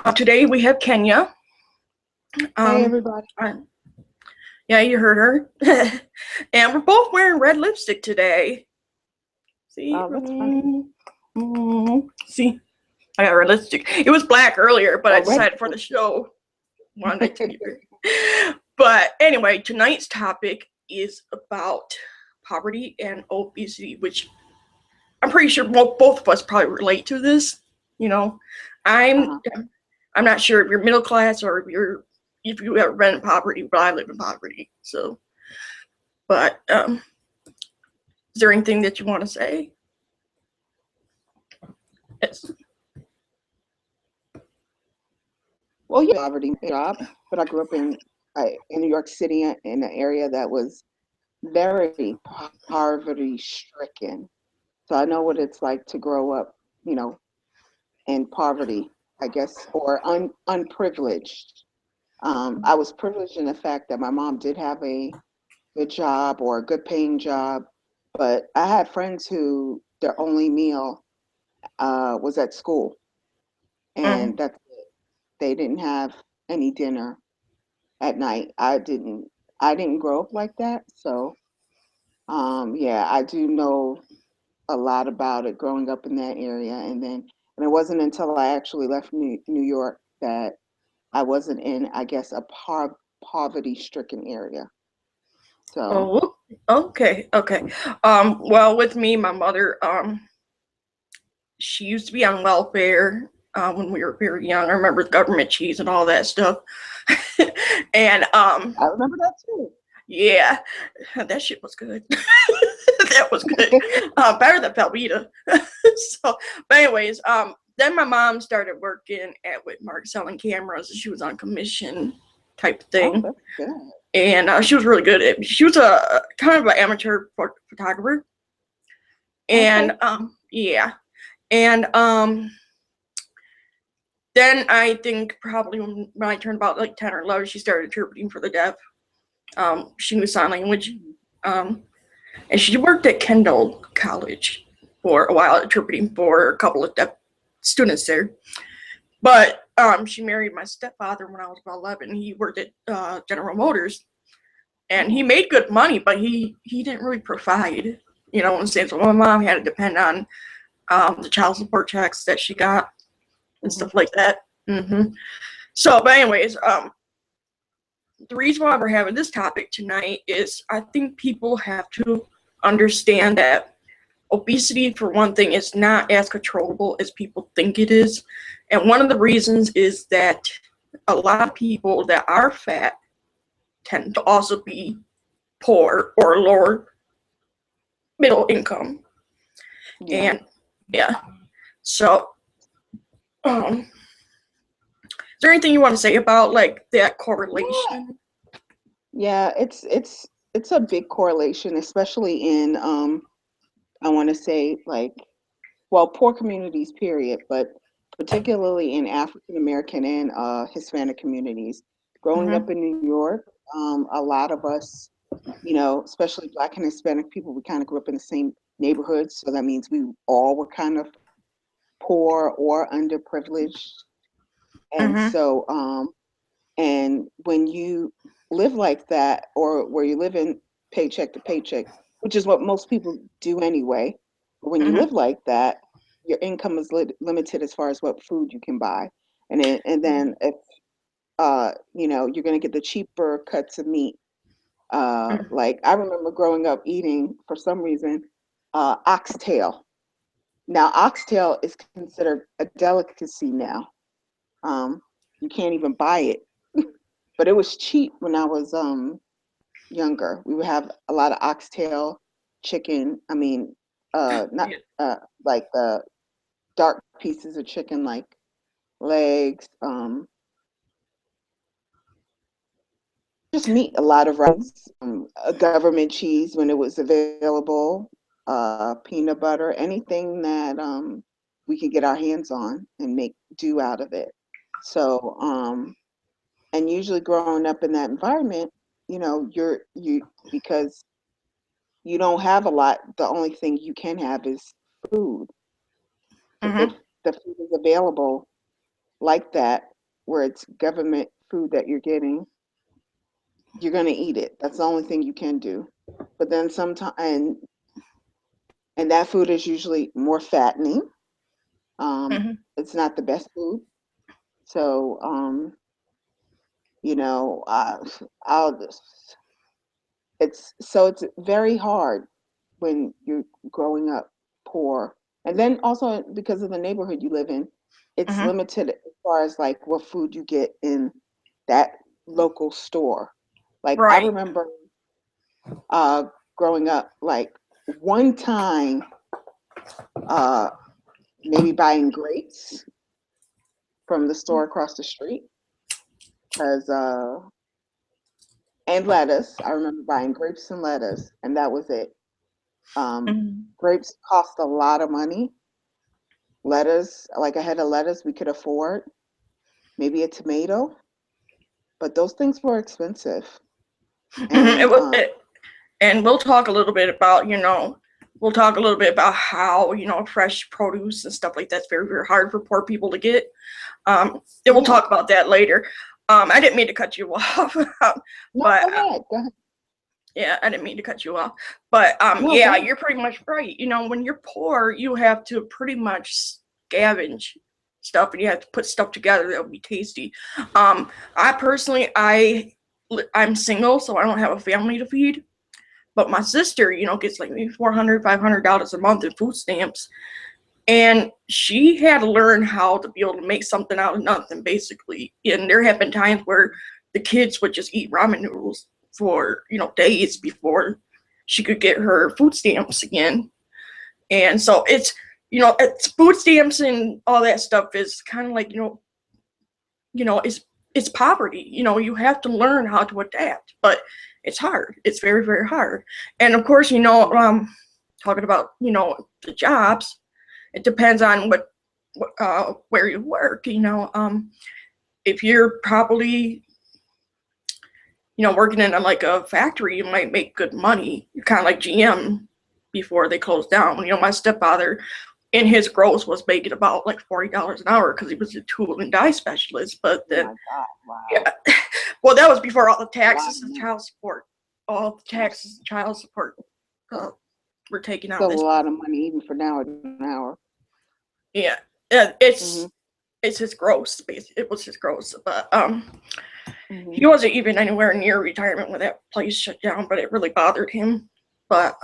Today we have Kenya. Hey Um, everybody. uh, yeah, you heard her. And we're both wearing red lipstick today. See? Oh, that's funny. See? I got red lipstick. It was black earlier, but I Already. decided for the show wanted to be red. But anyway, tonight's topic is about poverty and obesity, which I'm pretty sure both of us probably relate to this. You know, I'm Uh-huh. I'm not sure if you're middle class or if you ever been in poverty, but I live in poverty. So, but is there anything that you want to say? Yes. Well, yeah, poverty job, but I grew up in New York City in an area that was very poverty stricken. So I know what it's like to grow up, you know, in poverty, I guess, or unprivileged. I was privileged in the fact that my mom did have a good job or a good paying job, but I had friends who their only meal was at school, Mm. and they didn't have any dinner at night. I didn't grow up like that, so yeah, I do know a lot about it growing up in that area, and it wasn't until I actually left New York that I wasn't in, I guess, a poverty stricken area. So Oh, okay, okay. Well, with me, my mother, she used to be on welfare when we were very young. I remember the government cheese and all that stuff. And I remember that too. yeah, that shit was good. That was good. Better than Velveeta. So, but anyways, then my mom started working at Whitmark selling cameras. She was on commission type Oh, thing, that's good. and she was really good at. She was a kind of an amateur photographer, Okay. and yeah, and then I think probably when I turned about like 10 or 11, she started interpreting for the deaf. She knew sign language. Mhm. Um, and she worked at Kendall College for a while, interpreting for a couple of deaf students there. But she married my stepfather when I was about 11. He worked at General Motors, and he Oh. made good money, but he didn't really provide. You know what I'm saying? So my mom had to depend on the child support checks that she got and Hmm. stuff like that. So, but anyways, the reason why we're having this topic tonight is I think people have to understand that obesity, for one thing, is not as controllable as people think it is. And one of the reasons is that a lot of people that are fat tend to also be poor or lower middle income. Yeah. And yeah, so is there anything you want to say about like that Yeah. correlation? Yeah, it's a big correlation, especially in I want to say like, well, poor communities, period, but particularly in African American and Hispanic communities. Growing Mm-hmm. up in New York, a lot of us, especially Black and Hispanic people, we kind of grew up in the same neighborhoods, so that means we all were kind of poor or underprivileged, and Mm-hmm. and when you live like that, or where you live in paycheck to paycheck, which is what most people do anyway, but when you Mm-hmm. live like that, your income is limited as far as what food you can buy. And then if you're going to get the cheaper cuts of meat. Like I remember growing up eating, for some reason, oxtail. Now oxtail is considered a delicacy now. Um, you can't even buy it, but it was cheap when I was younger. We would have a lot of oxtail, chicken. I mean, not Yeah. like the dark pieces of chicken, like legs, just meat. A lot of rice, a government cheese when it was available, peanut butter, anything that we could get our hands on and make do out of it. So, and usually growing up in that environment, you because you don't have a lot. The only thing you can have is food. If Mm-hmm. the food is available, like that, where it's government food that you're getting, you're going to eat it. That's the only thing you can do. But then sometimes, and that food is usually more fattening. Mhm. It's not the best food. So, you know, I'll just, it's very hard when you're growing up poor. And then also because of the neighborhood you live in, it's Mhm. limited as far as like what food you get in that local store. Like I Right. remember uh growing up, like one time uh maybe buying grapes from the store across the street because and lettuce. I remember buying grapes and lettuce, and that was it. Um, Mhm. Grapes cost a lot of money. Lettuce, like a head of lettuce, we could afford. Maybe a tomato, but those things were expensive. It And was, and we'll talk a little bit about, we'll talk a little bit about how, fresh produce and stuff like that's very, very hard for poor people to get. And we'll yeah, talk about that later. I didn't mean to cut you off, no, but go ahead, go ahead. yeah, I didn't mean to cut you off. But No, go yeah, ahead. you're pretty much right. When you're poor, you have to pretty much scavenge stuff, and you have to put stuff together that will be tasty. I personally, I'm single, so I don't have a family to feed. But my sister, gets like maybe $400, $500 a month in food stamps, and she had to learn how to be able to make something out of nothing, basically. And there have been times where the kids would just eat ramen noodles for days before she could get her food stamps again. And so it's food stamps and all that stuff is kind of like it's poverty. You have to learn how to adapt, but it's hard. It's very, very hard. And of course, talking about the jobs, it depends on where you work. If you're probably working in like a factory, you might make good money. You're kind of like GM before they closed down. My stepfather in his gross was making about like $40 an hour because he was a tool and die specialist. But Oh then, my God, wow, yeah, well, that was before all the a lot of taxes and money. child support. All the taxes and child support uh, were taken out of Still a this. lot of money even for now an hour. Yeah, yeah, it's Hmm. it's his gross. It was his gross, but Hmm. he wasn't even anywhere near retirement when that place shut down. But it really bothered him. But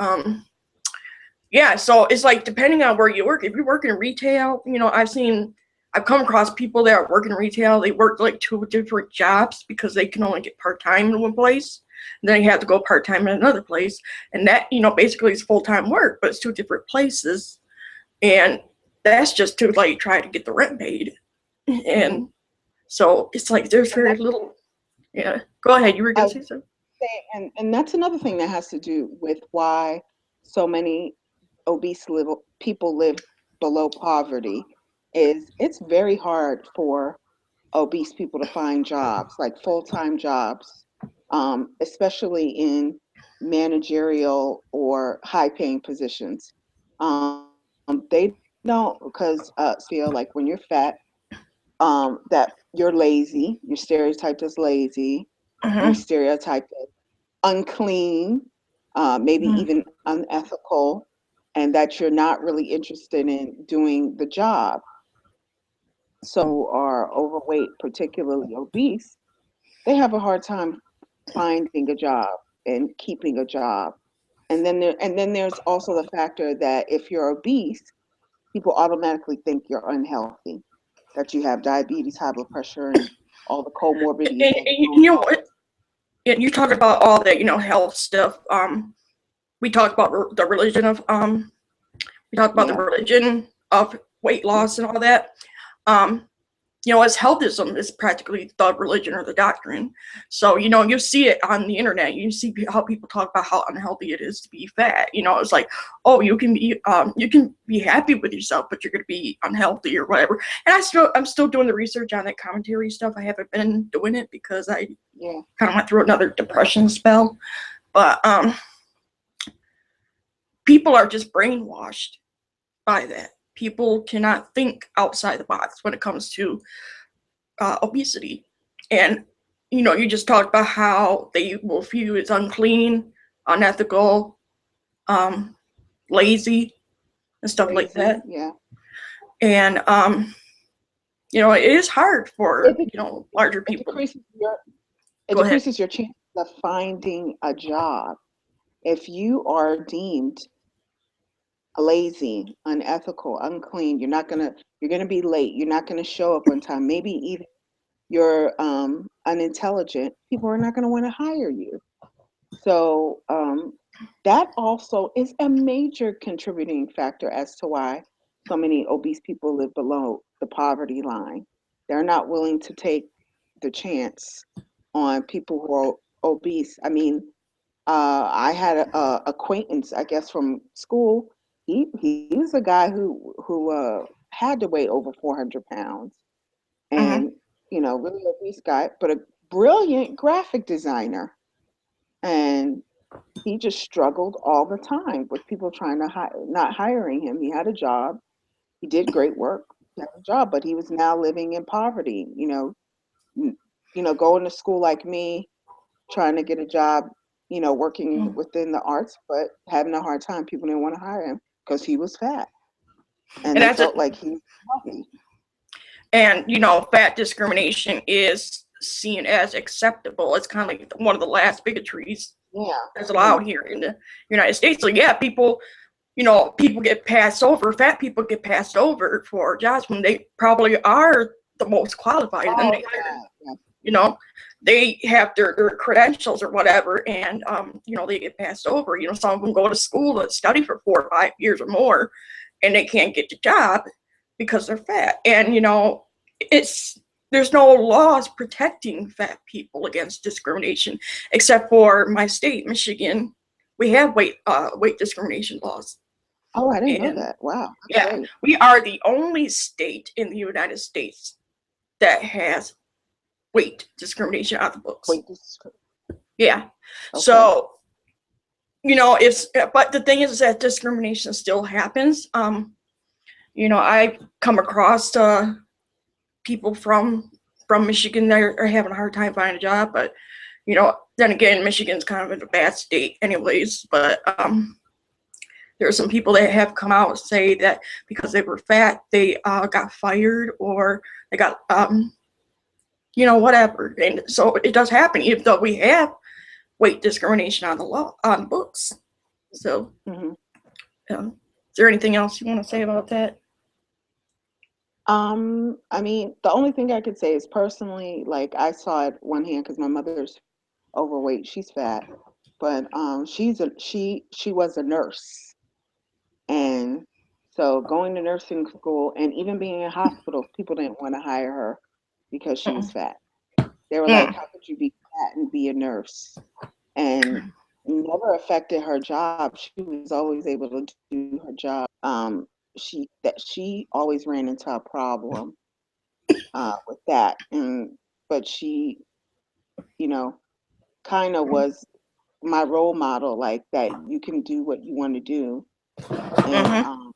yeah, so it's like depending on where you work. If you work in retail, I've come across people that work in retail. They work like two different jobs because they can only get part time in one place. And then you have to go part time in another place, and that basically is full time work, but it's two different places, and that's just to like try to get the rent paid. And so it's like there's And very that's, little. Yeah, go ahead. You were I gonna was say something. saying, and that's another thing that has to do with why so many people live below poverty. Is it's very hard for obese people to find jobs, like full-time jobs, especially in managerial or high-paying positions. They don't, because feel like when you're fat, that you're lazy, you're stereotyped as lazy, you're Mm-hmm. stereotyped as unclean, maybe Mm-hmm. even unethical, and that you're not really interested in doing the job. So are overweight, particularly obese, they have a hard time finding a job and keeping a job. And then there's also the factor that if you're obese, people automatically think you're unhealthy, that you have diabetes, high blood pressure, and all the comorbidities that And go along what? And you talk about all that health stuff. We talked about the religion of we talked about the with. religion of weight loss and all that. Um, as healthism is practically the religion or the doctrine. So, you see it on the internet. You see how people talk about how unhealthy it is to be fat. It's like, oh, you can be happy with yourself, but you're going to be unhealthy or whatever. And I'm still doing the research on that commentary stuff. I haven't been doing it because I Yeah. kind of went through another depression spell. But people are just brainwashed by that. People cannot think outside the box when it comes to obesity. And, you just talked about how they will view it as unclean, unethical, lazy, and stuff like Lazy, that. yeah. And, it is hard It, for, larger it people. decreases your it Go ahead. decreases your chances of finding a job. If you are deemed lazy, unethical, unclean, you're gonna be late. You're not gonna show up on time. Maybe even you're unintelligent. People are not gonna want to hire you. So that also is a major contributing factor as to why so many obese people live below the poverty line. They're not willing to take the chance on people who are obese. I mean, I had a acquaintance, I guess, from school. He was a guy who had to weigh over 400 pounds, Mm-hmm. and really obese guy, but a brilliant graphic designer, and he just struggled all the time with people trying to not hiring him. He had a job, he did great work, he had a job, but he was now living in poverty. N- going to school like me, trying to get a job, working within the arts, but having a hard time. People didn't want to hire him because he was fat, and And they that's it. felt like he was healthy. And fat discrimination is seen as acceptable. It's kind of like one of the last bigotries Yeah, that's yeah. allowed here in the United States. So yeah, people get passed over. Fat people get passed over for jobs when they probably are the most qualified, and then Oh they hire. yeah, yeah. They have their credentials or whatever, and they get passed over. Some of them go to school to study for 4 or 5 years or more, and they can't get the job because they're fat. And it's there's no laws protecting fat people against discrimination, except for my state, Michigan. We have weight discrimination laws, Oh, I didn't know and that. Wow, that's yeah, great. we are the only state in the United States that has weight discrimination on the books. Wait, this is Yeah. okay. So, it's but the thing is that discrimination still happens. I come across people from Michigan that are having a hard time finding a job, but then again, Michigan's kind of in a bad state, anyways. But there are some people that have come out and say that because they were fat, they got fired or they got whatever. And so it does happen, even though we have weight discrimination on the law on books. So, Hmm. is there anything else you want to say about that? I mean, the only thing I could say is personally, like I saw it one hand because my mother's overweight. She's fat, but she was a nurse, and so going to nursing school and even being in hospitals, people didn't want to hire her because she was Mm. fat. They were like, Mm. "How could you be fat and be a nurse?" And never affected her job. She was always able to do her job. She always ran into a problem with that, and but she, you know, kind of was my role model, like that you can do what you want to do and Mm-hmm.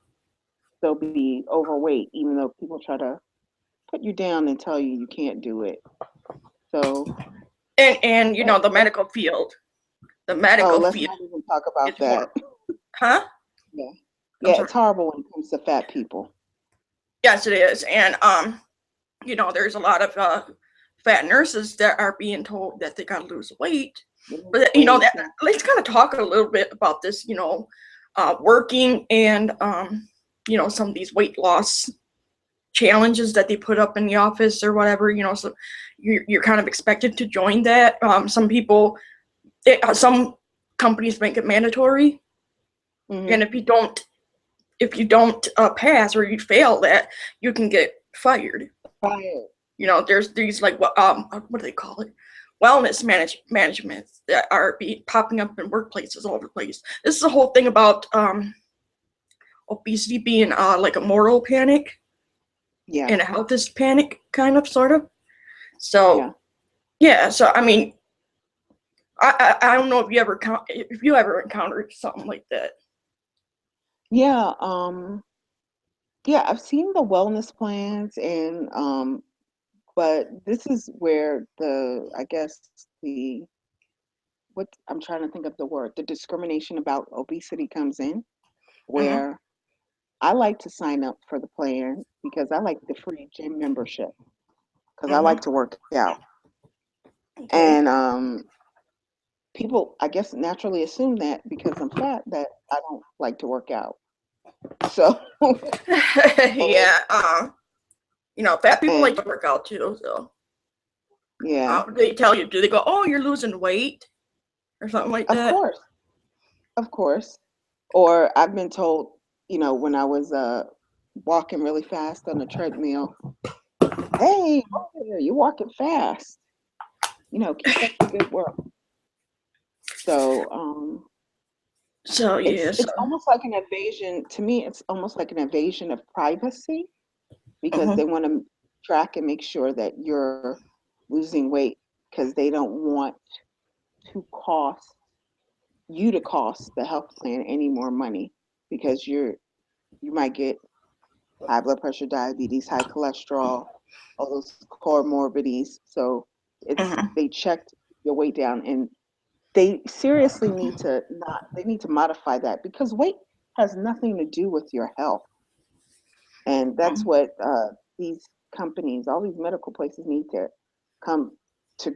still be overweight, even though people try to put you down and tell you you can't do it. So, And but the medical field, the oh, medical let's field not even talk about is that. horrible. Huh? Yeah, I'm yeah, sorry. it's horrible when it comes to fat people. Yes, it is. And there's a lot of fat nurses that are being told that they gotta lose weight. You lose But weight, yeah. let's kind of talk a little bit about this. Working and some of these weight loss challenges that they put up in the office or whatever. So you're kind of expected to join that. Some companies make it mandatory, Hmm. and if you don't pass or you fail that, you can get fired. Right. There's these like what do they call it? Wellness management that are popping up in workplaces all over the place. This is the whole thing about obesity being like a moral panic Yeah, and a health is panic, kind of, sort of. yeah, So yeah, so I mean, I don't know if you ever encountered something like that. yeah. Yeah, I've seen the wellness plans, and But this is where I guess what I'm trying to think of the word, the discrimination about obesity comes in, Mm-hmm. where I like to sign up for the plan because I like the free gym membership because I like Mm-hmm. to work out. Okay. And people, I guess, naturally assume that because I'm fat that I don't like to work out. So, Yeah. Fat people like and to work out too. So, yeah, they tell you, do they go, "Oh, you're losing weight" or something like of that? course, of course. Or I've been told, when I was walking really fast on the treadmill, hey, over there, you're walking fast. Keep up the good work. So, So it's yeah. So. it's almost like an invasion. To me, it's almost like an invasion of privacy because they Mm-hmm. want to track and make sure that you're losing weight because they don't want to cost the health plan any more money because you might get high blood pressure, diabetes, high cholesterol, all those comorbidities. So Mm-hmm. they checked your weight down, and they seriously need to modify that because weight has nothing to do with your health. And that's what these companies, all these medical places need to come to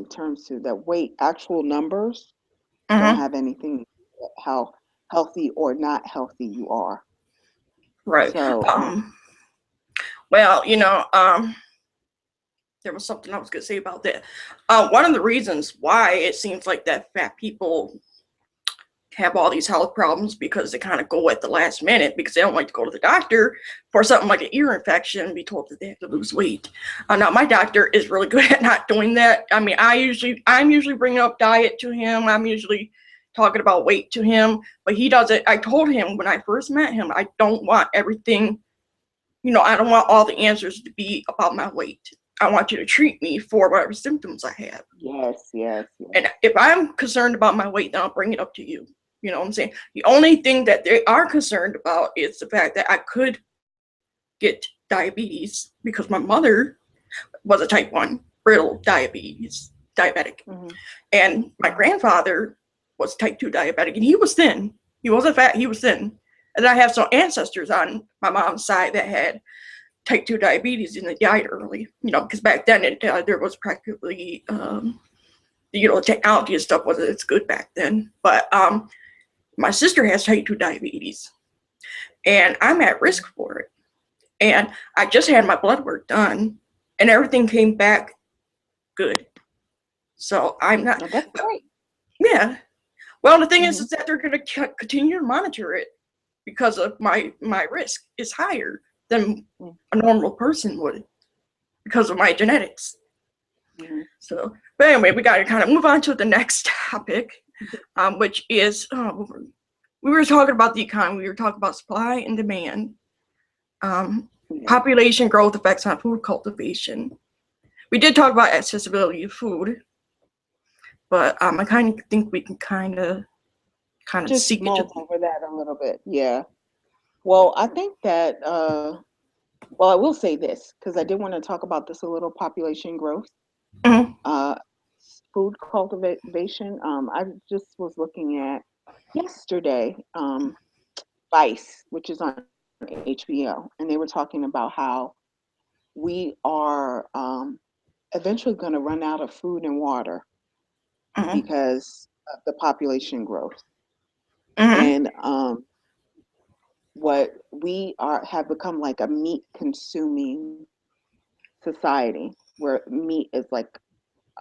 terms to that weight, actual numbers don't Mm-hmm. have anything to do with how healthy or not healthy you are. Right. So, Well, there was something I was gonna say about that. One of the reasons why it seems like that fat people have all these health problems because they kind of go at the last minute because they don't like to go to the doctor for something like an ear infection and be told that they have to lose weight. Now my doctor is really good at not doing that. I mean, I'm usually bringing up diet to him. I'm usually talking about weight to him, but he does it. I told him when I first met him, I don't want everything. I don't want all the answers to be about my weight. I want you to treat me for whatever symptoms I have. yes, yes, yes. And if I'm concerned about my weight, then I'll bring it up to you. You know what I'm saying? The only thing that they are concerned about is the fact that I could get diabetes because my mother was a type 1, brittle diabetic. Hmm. And my grandfather was type 2 diabetic, and he was thin. He wasn't fat, he was thin. And I have some ancestors on my mom's side that had type 2 diabetes and they died early, because back then there was practically the technology and stuff wasn't as good back then. But my sister has type 2 diabetes and I'm at risk for it. And I just had my blood work done and everything came back good. So I'm not, No, that's great. yeah. Well, the thing Hmm. is that they're going to continue to monitor it because of my risk is higher than a normal person would because of my genetics. Hmm. So, but anyway, we got to kind of move on to the next topic, which is we were talking about the economy. We were talking about supply and demand, Yeah. population growth effects on food cultivation. We did talk about accessibility of food, but I kind of think we can kind of Just seek into. mull over that a little bit. Yeah. Well, I think that, well, I will say this because I did want to talk about this a little population growth, Mhm, uh, food cultivation. I just was looking at yesterday, Vice, which is on HBO, and they were talking about how we are eventually going to run out of food and water mhm, because of the population growth. mhm, And what we are have become like a meat consuming society where meat is like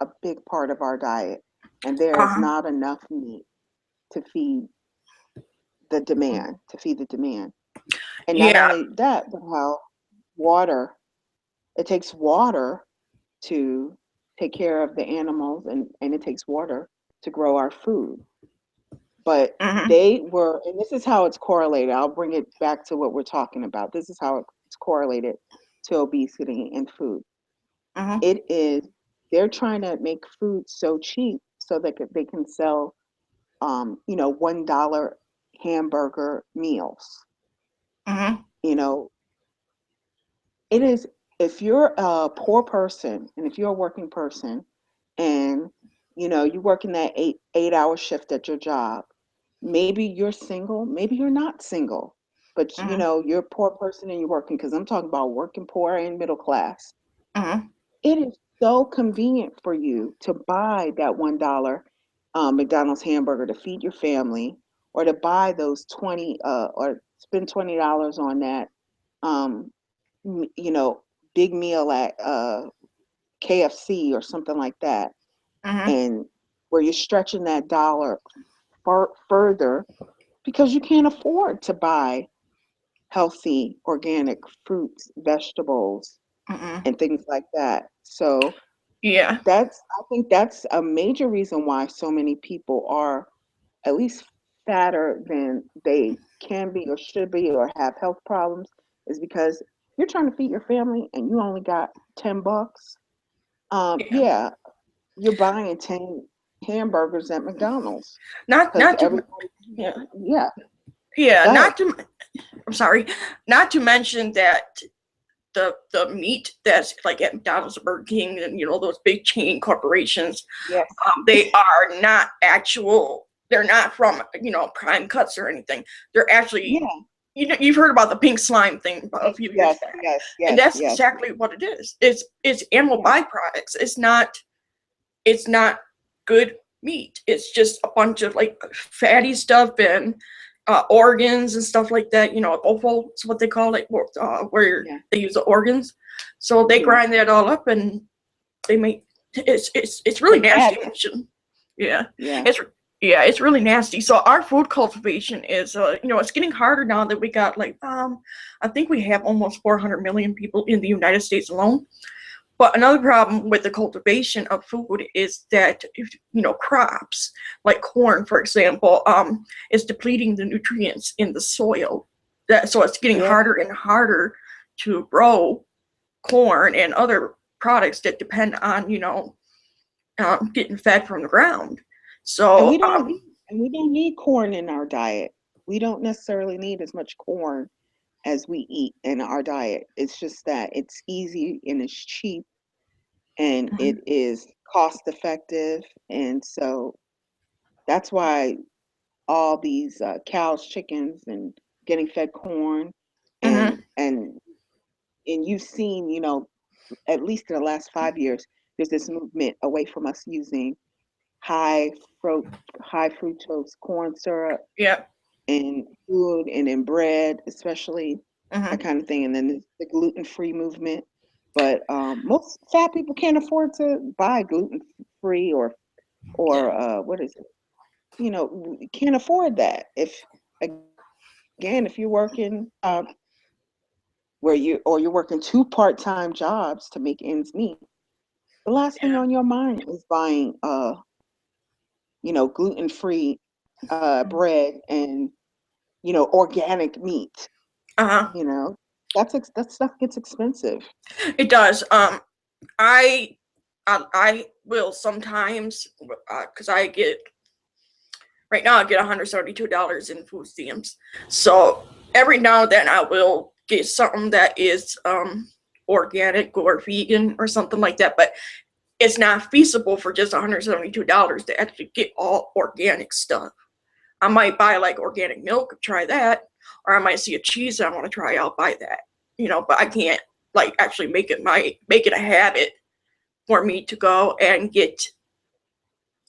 a big part of our diet, and there is uh-huh, not enough meat to feed the demand. And not yeah, only that, but how water, it takes water to take care of the animals, and it takes water to grow our food. But mhm, they were, and this is how it's correlated. I'll bring it back to what we're talking about. This is how it's correlated to obesity and food. mhm, It is, they're trying to make food so cheap so that they can sell, $1 hamburger meals. mhm, You know, it is if you're a poor person and if you're a working person and you work in that eight-hour shift at your job, maybe you're single, maybe you're not single, but Mhm. you're a poor person and you're working, because I'm talking about working poor and middle class. Mhm. It is so convenient for you to buy that $1 McDonald's hamburger to feed your family, or to buy those 20 or spend $20 on that um, you know, big meal at KFC or something like that, Mhm. and where you're stretching that dollar further because you can't afford to buy healthy organic fruits, vegetables, Mhm. and things like that. So Yeah. I think that's a major reason why so many people are at least fatter than they can be or should be, or have health problems, is because you're trying to feed your family and you only got $10. Yeah. Yeah, you're buying 10 hamburgers at McDonald's Not because not to everybody. yeah. Yeah, Yeah, go ahead. not to I'm sorry, not to mention that the meat that's like at McDonald's or Burger King and those big chain corporations, Yes. they are not actual. They're not from prime cuts or anything. They're actually Yeah. you've heard about the pink slime thing a few years Yes. back, Yes. and Yes. that's Yes. exactly what it is. It's animal Yes. byproducts. It's not good meat. It's just a bunch of like fatty stuff and organs and stuff like that. Offal is what they call it, where Yeah. they use the organs. So they Yeah. grind that all up and they make it's really Make nasty. patties. Yeah, Yeah. it's it's really nasty. So our food cultivation is it's getting harder now that we got like I think we have almost 400 million people in the United States alone. But another problem with the cultivation of food is that crops like corn, for example, is depleting the nutrients in the soil. So it's getting Yeah. harder and harder to grow corn and other products that depend on getting fed from the ground. And So we don't need corn in our diet. We don't necessarily need as much corn as we eat in our diet. It's just that it's easy and it's cheap and it mhm, is cost effective. And so that's why all these cows, chickens, and getting fed corn, and mhm, and and you've seen, at least in the last 5 years, there's this movement away from us using high fruit, high fructose corn syrup yeah, in food and in bread, especially, that mhm, kind of thing. And then there's the gluten-free movement. But most fat people can't afford to buy gluten-free yeah, what is it? Can't afford that. If again, if you're working you're working two part-time jobs to make ends meet, the last thing yeah, on your mind is buying gluten-free bread and organic meat. uh-huh. You know, that stuff gets expensive. It does. I I will sometimes because I get right now I get $172 in food stamps. So every now and then I will get something that is organic or vegan or something like that, but it's not feasible for just $172 to actually get all organic stuff. I might buy like organic milk, try that, or I might see a cheese that I want to try, I'll buy that. But I can't like actually make it a habit for me to go and get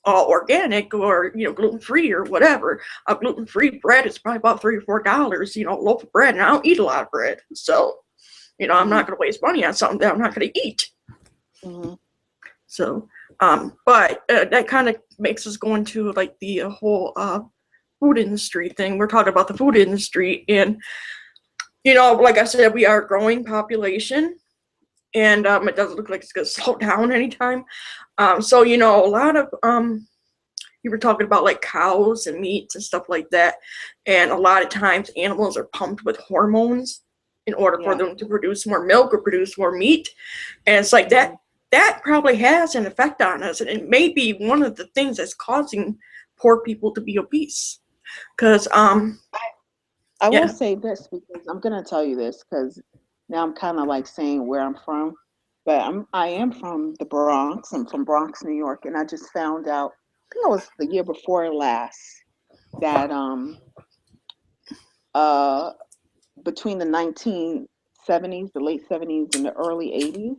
all organic or gluten free or whatever. A gluten free bread is probably about $3 or $4, a loaf of bread, and I don't eat a lot of bread, so I'm Hmm. not going to waste money on something that I'm not going to eat. Hmm. So, but that kind of makes us go into like the whole food industry thing. We're talking about the food industry, and like I said, we are a growing population, and it doesn't look like it's going to slow down anytime. So a lot of you were talking about like cows and meats and stuff like that, and a lot of times animals are pumped with hormones in order for Yeah. them to produce more milk or produce more meat, and it's like Hmm. that probably has an effect on us, and it may be one of the things that's causing poor people to be obese. Because I will yeah, say this because I'm going to tell you this because Now I'm kind of like saying where I'm from, but I am from the Bronx. I'm from Bronx, New York, and I just found out. I think it was the year before last that uh between the 1970s, the late 70s, and the early 80s,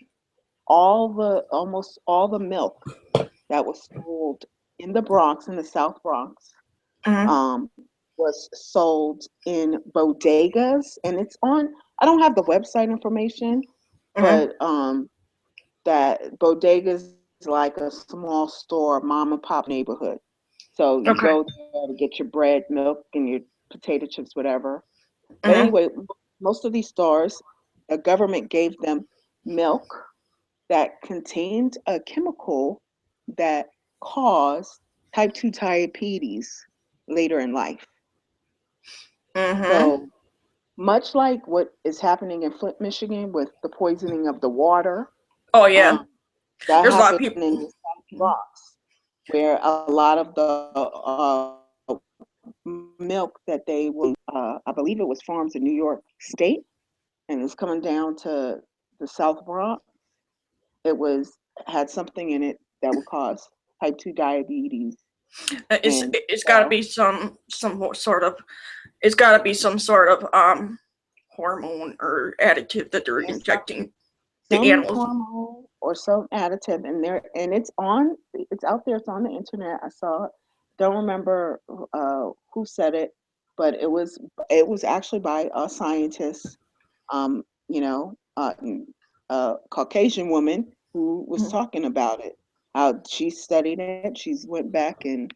almost all the milk that was sold in the Bronx, in the South Bronx, Mm-hmm. um, was sold in bodegas, and it's on. I don't have the website information, Mm-hmm. but that bodegas like a small store, mom and pop neighborhood. So you go Okay. there to get your bread, milk, and your potato chips, whatever. But Mm-hmm. anyway, most of these stores, the government gave them milk that contained a chemical that caused type 2 diabetes later in life. Mm-hmm. So, much like what is happening in Flint, Michigan with the poisoning of the water, Oh yeah. um, that There's a lot of happened people. in the South Bronx, where a lot of the milk that they would, I believe it was farms in New York State, and it's coming down to the South Bronx. It was had something in it that would cause type 2 diabetes. And It's got to so be some sort of it's got to be some sort of hormone or additive that they're there's injecting the some animals. hormone or some additive in there, and it's out there, it's on the internet. I saw it. Don't remember who said it, but it was actually by a scientist, you know, a Caucasian woman who was Mm-hmm. talking about it. How she studied it. She's went back and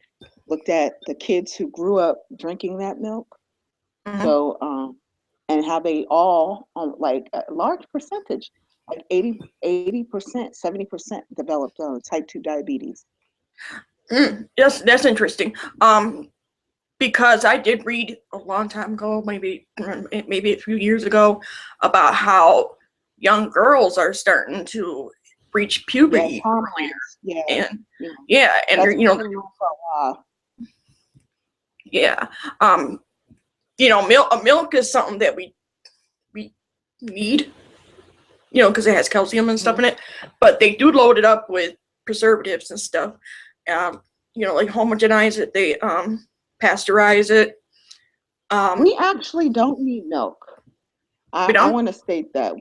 looked at the kids who grew up drinking that milk. Mm-hmm. So, and how they all, like a large percentage, like 80%, 70% developed type 2 diabetes. That's interesting. Because I did read a long time ago, maybe a few years ago, about how young girls are starting to reach Yes, puberty hormones. Yeah, earlier, and yeah. yeah, and That's been going on for a while. yeah, um, milk is something that we need, because it has calcium and stuff Mhm. in it, but they do load it up with preservatives and stuff. Um, like homogenize it, they pasteurize it. Um, We actually don't need milk. we I don't. want to state that.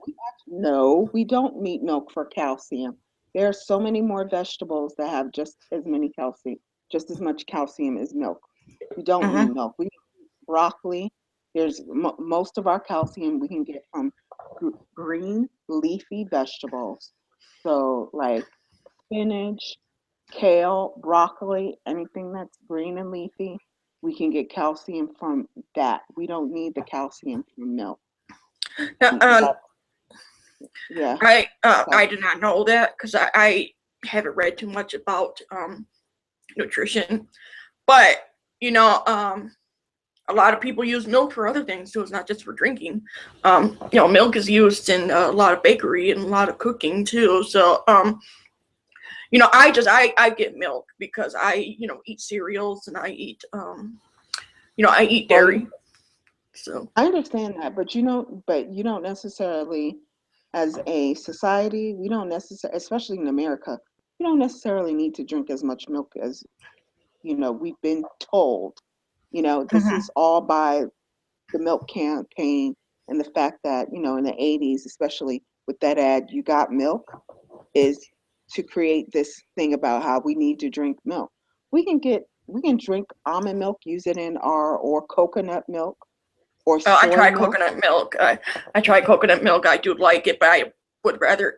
No, we don't need milk for calcium. There are so many more vegetables that have just as much calcium as milk. We don't need Mm-hmm. milk. We need broccoli. There's most of our calcium we can get from green leafy vegetables. So like spinach, kale, broccoli, anything that's green and leafy, we can get calcium from that. We don't need the calcium from milk. Now, That yeah, I that did not know that because I haven't read too much about nutrition, but you know um, a lot of people use milk for other things too. It's not just for drinking. Milk is used in a lot of bakery and a lot of cooking too. So I get milk because I eat cereals and I eat well, dairy. So. I understand that, but you don't necessarily, as a society, we don't necessarily, especially in America, we don't necessarily need to drink as much milk as we've been told. This Mhm. is all by the milk campaign and the fact that in the 80s, especially with that ad, "You got milk," is to create this thing about how we need to drink milk. We can drink almond milk, use it in our or coconut milk or I soy tried milk. coconut milk. I tried coconut milk. I do like it, but I would It's rather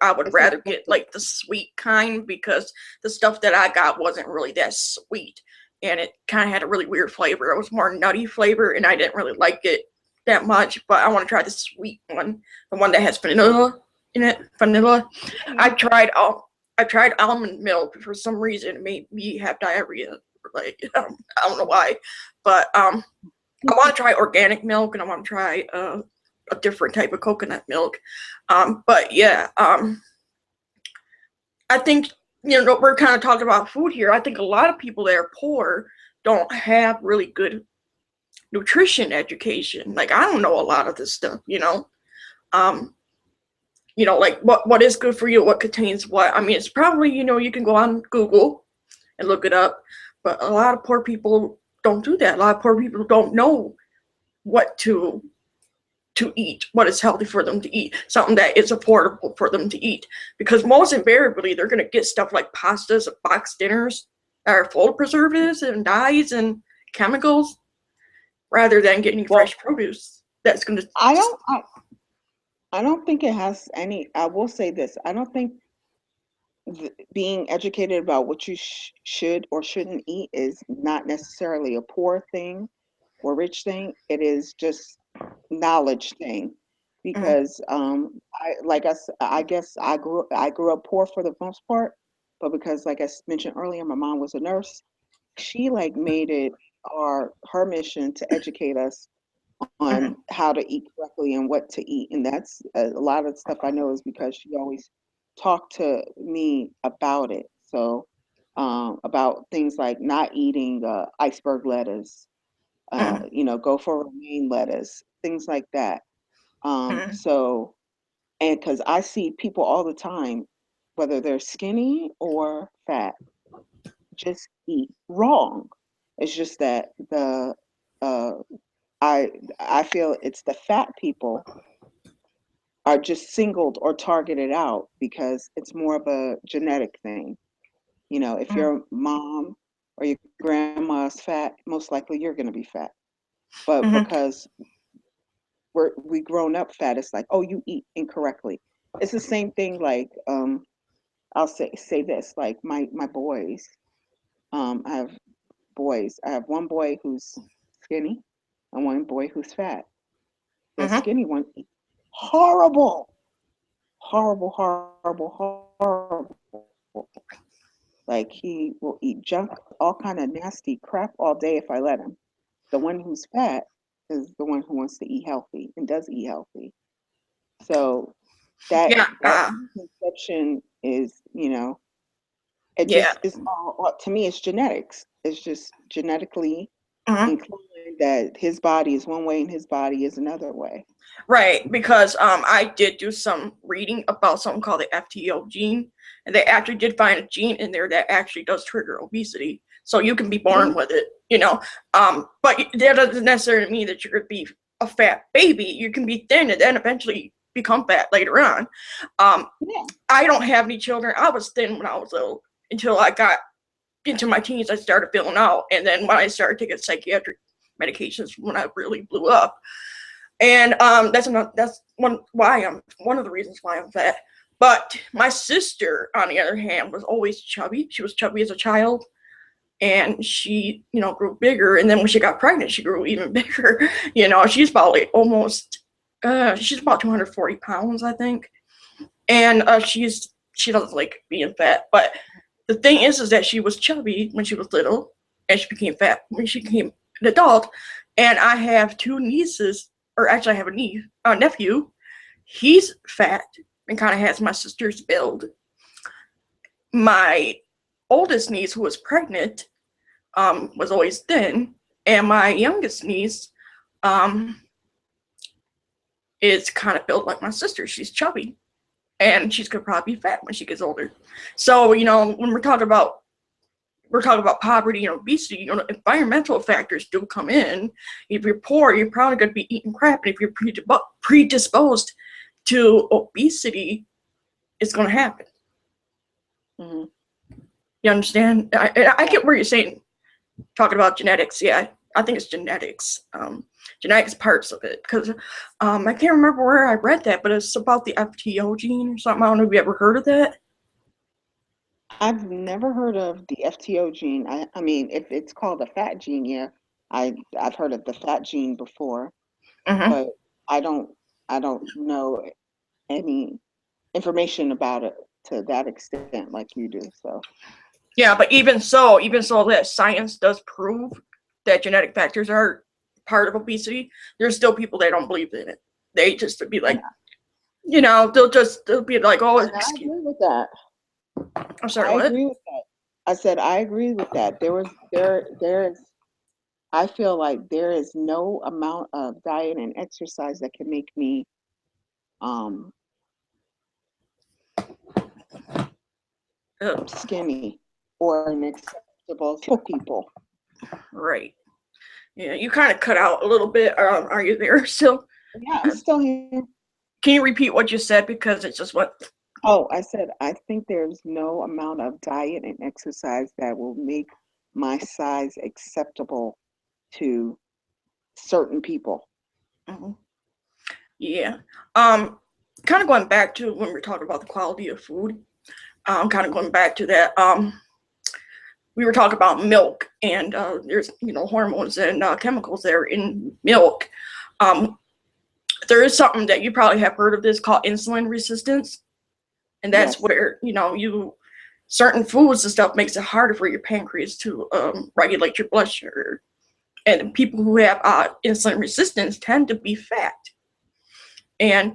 get addictive. like the sweet kind because the stuff that I got wasn't really that sweet, and it kind of had a really weird flavor. It was more nutty flavor, and I didn't really like it that much. But I want to try the sweet one, the one that has Yeah, vanilla in it. Vanilla. yeah. I tried all. I tried almond milk for some reason. It made me have diarrhea. Like I don't know why, but I want to try organic milk and I want to try a different type of coconut milk. But yeah, I think we're kind of talking about food here. I think a lot of people that are poor don't have really good nutrition education. Like I don't know a lot of this stuff. Um, like what is good for you, what contains what. I mean, it's probably, you can go on Google and look it up, but a lot of poor people don't do that. A lot of poor people don't know what to eat, what is healthy for them to eat, something that is affordable for them to eat. Because most invariably, they're going to get stuff like pastas, boxed dinners that are full of preservatives and dyes and chemicals, rather than getting Well, fresh produce that's going to. I don't I don't think it has any. I will say this. I don't think being educated about what you should or shouldn't eat is not necessarily a poor thing or rich thing. It is just knowledge thing. Mm, Because I guess I grew up poor for the most part, but because like I mentioned earlier, my mom was a nurse. She like made it her mission to educate us on mm, how to eat correctly and what to eat. And that's a lot of stuff I know is because she always talked to me about it. So, about things like not eating iceberg lettuce, mm, go for romaine lettuce, things like that. mm, So, and because I see people all the time, whether they're skinny or fat, just eat wrong. It's just that uh, I feel it's the fat people are just singled or targeted out because it's more of a genetic thing. If mm, your mom or your grandma's fat, most likely you're going to be fat. But mm, because we grown up fat, it's like, oh, you eat incorrectly. It's the same thing. Like I'll say this. Like my boys, I have boys. I have one boy who's skinny and one boy who's fat. The mm, skinny one eats horrible, horrible, horrible, horrible. Like he will eat junk, all kind of nasty crap all day if I let him. The one who's fat is the one who wants to eat healthy and does eat healthy. So that yeah, that conception is, it yeah. just is all to me. It's genetics. It's just genetically Mm. inclined that his body is one way and his body is another way. Right, because I did do some reading about something called the FTO gene, and they actually did find a gene in there that actually does trigger obesity. So you can be born Yeah, with it. But that doesn't necessarily mean that you're going to be a fat baby. You can be thin and then eventually become fat later on. Um, yeah. I don't have any children. I was thin when I was little until I got into my teens. I started filling out, and then when I started taking psychiatric medications, when I really blew up. And that's one of the reasons why I'm fat. But my sister, on the other hand, was always chubby. She was chubby as a child, and she, grew bigger. And then when she got pregnant, she grew even bigger. She's probably she's about 240 pounds, I think. And she doesn't like being fat. But the thing is that she was chubby when she was little, and she became fat when she became an adult. And I have two nieces, or actually, I have a nephew. He's fat and kind of has my sister's build. My oldest niece, who was pregnant, was always thin, and my youngest niece, um, is kind of built like my sister. She's chubby, and she's gonna probably be fat when she gets older. So when we're talking about poverty and obesity, environmental factors do come in. If you're poor, you're probably going to be eating crap. And if you're predisposed to obesity, it's going to happen. Hmm. You understand? I Yeah. get where you're saying, talking about genetics. Yeah, I think it's genetics. Genetics parts of it. Because I can't remember where I read that, but it's about the FTO gene or something. I don't know if you ever heard of that. I've never heard of the FTO gene. I mean, if it's called a fat gene, yeah, I've heard of the fat gene before, Mm-hmm. but I don't I don't know any information about it to that extent like you do. So, Yeah, but even so, that science does prove that genetic factors are part of obesity. There's still people that don't believe in it. They just be and like, they'll be like, oh, and I excuse. agree with that. I'm sorry, I what? agree with that. I said I agree with that. There is I feel like there is no amount of diet and exercise that can make me um skinny or unacceptable to people. Right. Yeah, you kind of cut out a little bit. Are you there still? Yeah, I'm still here. Can you repeat what you said because it just went? Oh, I said, I think there's no amount of diet and exercise that will make my size acceptable to certain people. Mhm. Yeah. Um, Kind of going back to when we were talking about the quality of food. Kind of going back to that. We were talking about milk, and there's hormones and chemicals there in milk. Um, there is something that you probably have heard of this called insulin resistance, and that's Yes. where you certain foods and stuff makes it harder for your pancreas to regulate your blood sugar. And people who have insulin resistance tend to be fat. And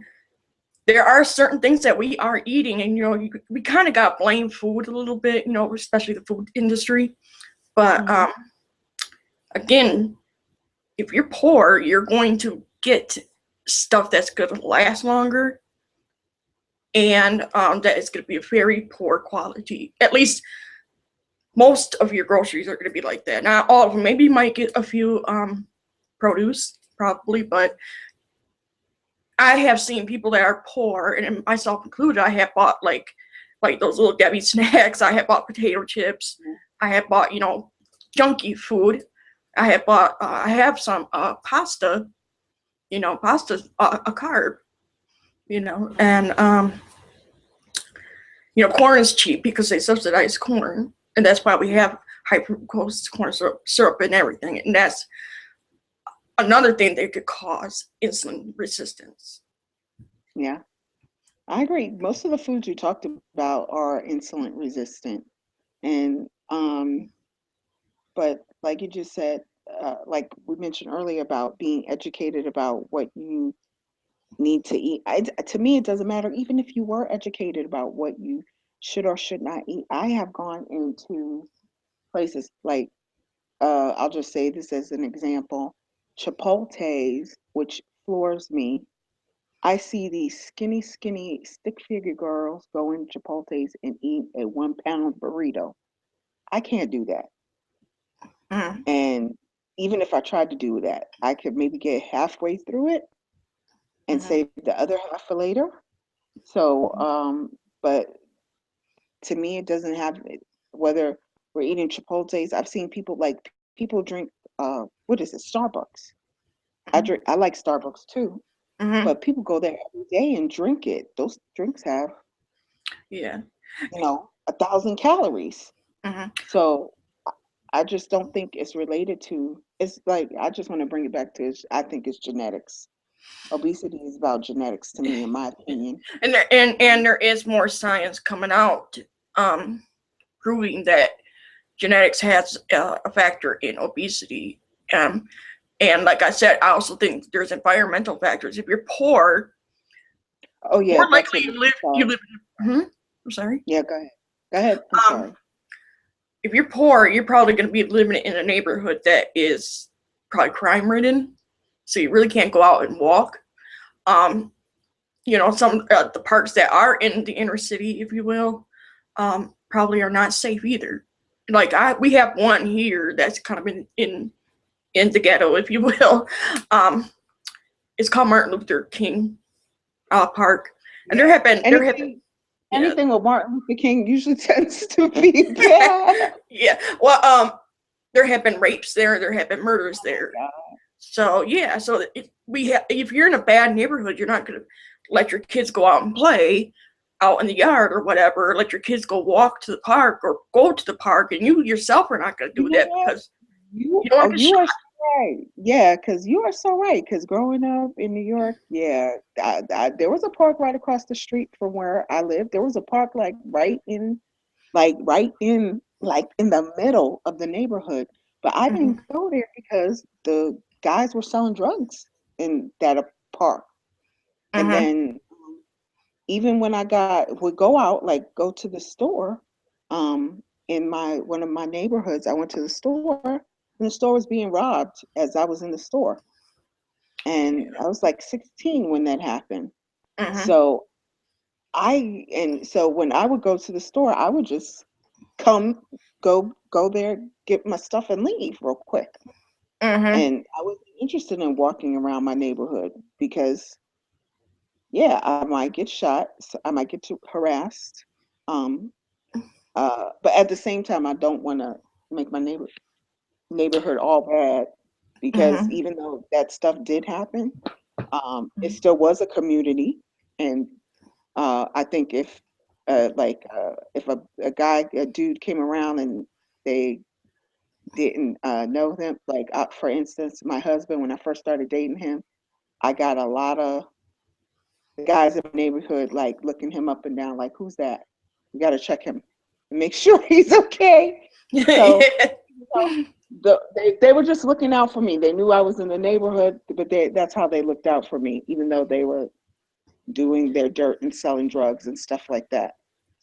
there are certain things that we are eating, and we kind of got blame food a little bit, especially the food industry. But Hmm. again, if you're poor, you're going to get stuff that's going to last longer, and that is going to be a very poor quality. At least most of your groceries are going to be like that. Not all of them. Maybe you might get a few produce, probably, but I have seen people that are poor, and myself included. I have bought like those little Debbie snacks. I have bought potato chips. I have bought junky food. I have bought. I have some pasta. Pasta's a carb. And corn is cheap because they subsidize corn, and that's why we have high fructose corn syrup and everything. And that's another thing that could cause insulin resistance. Yeah, I agree. Most of the foods you talked about are insulin resistant. And, but like you just said, like we mentioned earlier about being educated about what you need to eat. To me, it doesn't matter. Even if you were educated about what you should or should not eat, I have gone into places like, I'll just say this as an example, Chipotle's, which floors me. I see these skinny, skinny stick figure girls go in Chipotle's and eat a 1 pound burrito. I can't do that. Mm, And even if I tried to do that, I could maybe get halfway through it and mhm, save the other half for later. So, but to me, it doesn't have whether we're eating Chipotle's. I've seen people people drink what is it, Starbucks. mhm, I like Starbucks too, mhm. but people go there every day and drink it. Those drinks have, Yeah. 1,000 calories. Mhm. So I just don't think it's related to. It's like I just want to bring it back to. I think it's genetics. Obesity is about genetics to me, in my opinion. And there is more science coming out, um, proving that genetics has a factor in obesity. Um, and like I said, I also think there's environmental factors. If you're poor, Oh yeah, more that's likely what. you live you Sorry. live. Hmm? I'm sorry. Yeah, go ahead. Go ahead. I'm Um, sorry. if you're poor, you're probably going to be living in a neighborhood that is probably crime ridden, so you really can't go out and walk. Um, some the parks that are in the inner city, if you will, probably are not safe either. Like we have one here that's kind of in the ghetto, if you will. Um, it's called Martin Luther King Park, and Yeah. there have been yeah. Anything with Martin Luther King usually tends to be bad. Yeah. Well, there have been rapes there. There have been murders Oh my there. God. So yeah. So if you're in a bad neighborhood, you're not going to let your kids go out and play out in the yard or whatever. Let your kids go walk to the park or go to the park, and you yourself are not going to You do know that what? because you don't want to get You are shot. so right. Yeah, because you are so right. Because growing up in New York, yeah, there was a park right across the street from where I lived. There was a park like in the middle of the neighborhood. But I Mm-hmm. didn't go there because the guys were selling drugs in that park. And Mm-hmm. then even when would go out, like go to the store, in my one of my neighborhoods, I went to the store and the store was being robbed as I was in the store. And I was like 16 when that happened. Mm-hmm. So and so when I would go to the store, I would just come, go there, get my stuff and leave real quick. Mhm. And I wasn't interested in walking around my neighborhood because, yeah, I might get shot, I might get harassed. Um, but at the same time, I don't want to make my neighborhood all bad because Mhm. even though that stuff did happen, it still was a community. And I think if a dude came around and they didn't know them, like for instance, my husband, when I first started dating him, I got a lot of the guys in my neighborhood like looking him up and down, like, who's that? We got to check him and make sure he's okay. So, Yeah. you know, they were just looking out for me. They knew I was in the neighborhood, but that's how they looked out for me, even though they were doing their dirt and selling drugs and stuff like that.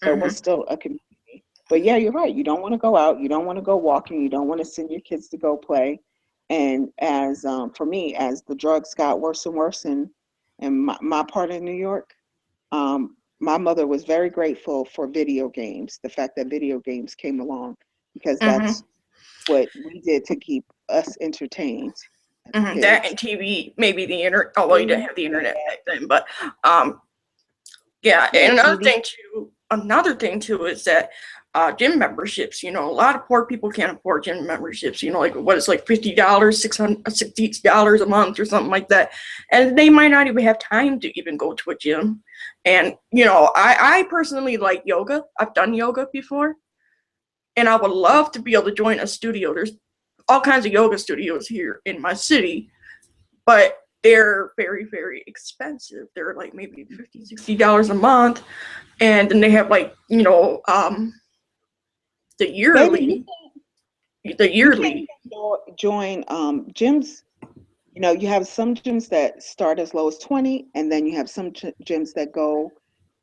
So it was Mhm. still a community. But yeah, you're right. You don't want to go out. You don't want to go walking. You don't want to send your kids to go play. And as for me, as the drugs got worse and worse in my part of New York, my mother was very grateful for video games. The fact that video games came along because that's Mhm. what we did to keep us entertained as Mhm. That kids. and TV, maybe the internet. Although you didn't TV, have the yeah, internet back then, but um, yeah. yeah, And TV. another thing too, is that gym memberships. You know, a lot of poor people can't afford gym memberships. You know, like what is like $50, $60 a month or something like that, and they might not even have time to even go to a gym. And you know, I personally like yoga. I've done yoga before, and I would love to be able to join a studio. There's all kinds of yoga studios here in my city, but they're very, very expensive. They're like maybe $50, $60 a month. And then they have like, the Baby, yearly, the you can't yearly. even join gyms. You know, you have some gyms that start as low as 20, and then you have some gyms that go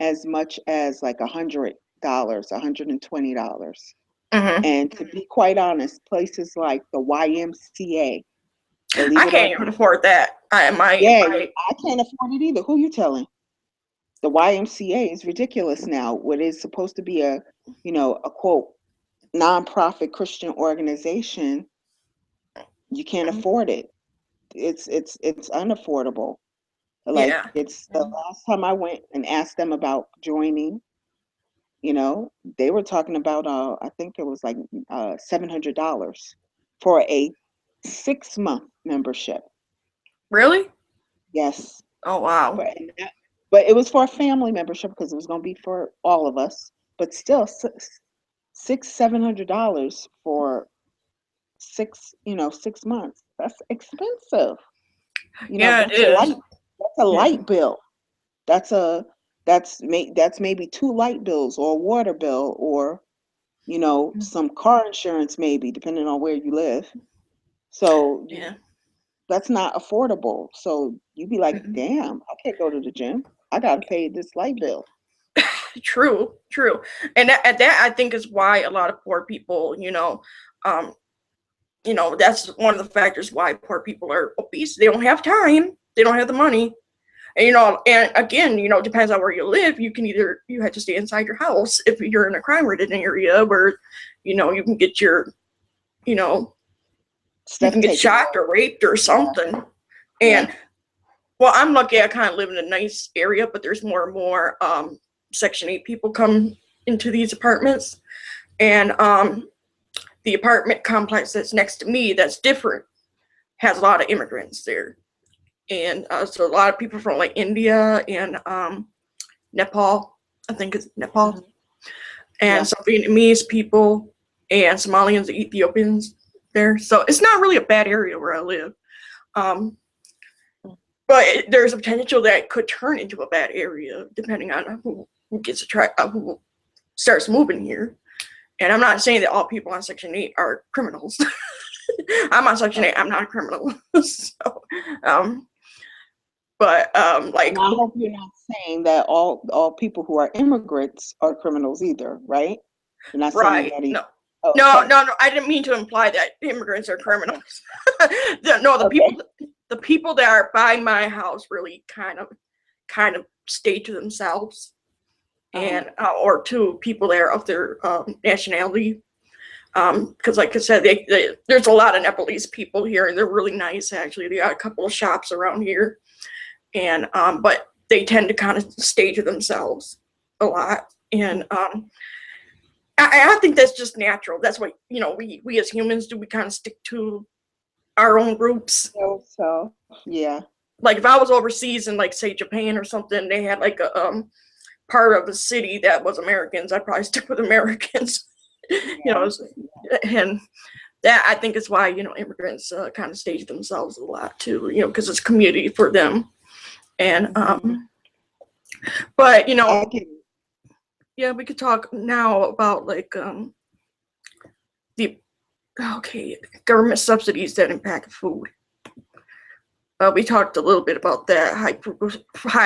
as much as like $100, $120. Hmm. And to be quite honest, places like the YMCA, believe I it or can't even not, afford that. yeah, I can't afford it either. Who you telling? The YMCA is ridiculous now. What is supposed to be a quote nonprofit Christian organization, you can't afford it. It's unaffordable. Like yeah, it's the last time I went and asked them about joining, they were talking about I think it was like $700 for a 6-month membership. really? Yes. Oh wow. But but it was for a family membership because it was going to be for all of us. But still, $700 for 6 months. That's expensive. Yeah, it That's a is. light. That's a Yeah. light bill. That's a that's maybe two light bills or a water bill or some car insurance maybe depending on where you live. So Yeah. that's not affordable. So you'd be like, Mhm. damn, I can't go to the gym. I gotta pay this light bill. True, true. And that I think is why a lot of poor people, um, that's one of the factors why poor people are obese. They don't have time. They don't have the money. And again, depends on where you live. You have to stay inside your house if you're in a crime-ridden area where, you can get you know, you Stuff can get taken shot away. or raped or Yeah, something. yeah. And well, I'm lucky. I kind of live in a nice area, but there's more and more Section 8 people come into these apartments, and the apartment complex that's next to me, that's different, has a lot of immigrants there, and so a lot of people from like India and Nepal, I think it's Nepal, Hmm. and Yeah. some Vietnamese people and Somalians, Ethiopians there. So it's not really a bad area where I live. Um, but there's a potential that it could turn into a bad area depending on who gets who starts moving here. And I'm not saying that all people on Section 8 are criminals. I'm on Section 8. Okay. I'm not a criminal. So, um, but And like, I hope you're not saying that all people who are immigrants are criminals either, right? You're not saying right? that No, either. Oh, no, okay. no, no. I didn't mean to imply that immigrants are criminals. No, Okay. the people that are by my house really kind of stay to themselves. Uh-huh. and or two people there of their nationality. Because, like I said, there's a lot of Nepalese people here, and they're really nice. Actually, they got a couple of shops around here, and but they tend to kind of stay to themselves a lot, and I think that's just natural. That's what we as humans do. We kind of stick to our own groups. So yeah. Like if I was overseas in like say Japan or something, they had like a part of the city that was Americans. I'd probably stick with Americans. Yeah. And that I think is why immigrants kind of stage themselves a lot too. Because it's community for them. And Mm-hmm. but I get it. yeah, we could talk now about like the okay government subsidies that impact food. We talked a little bit about that. High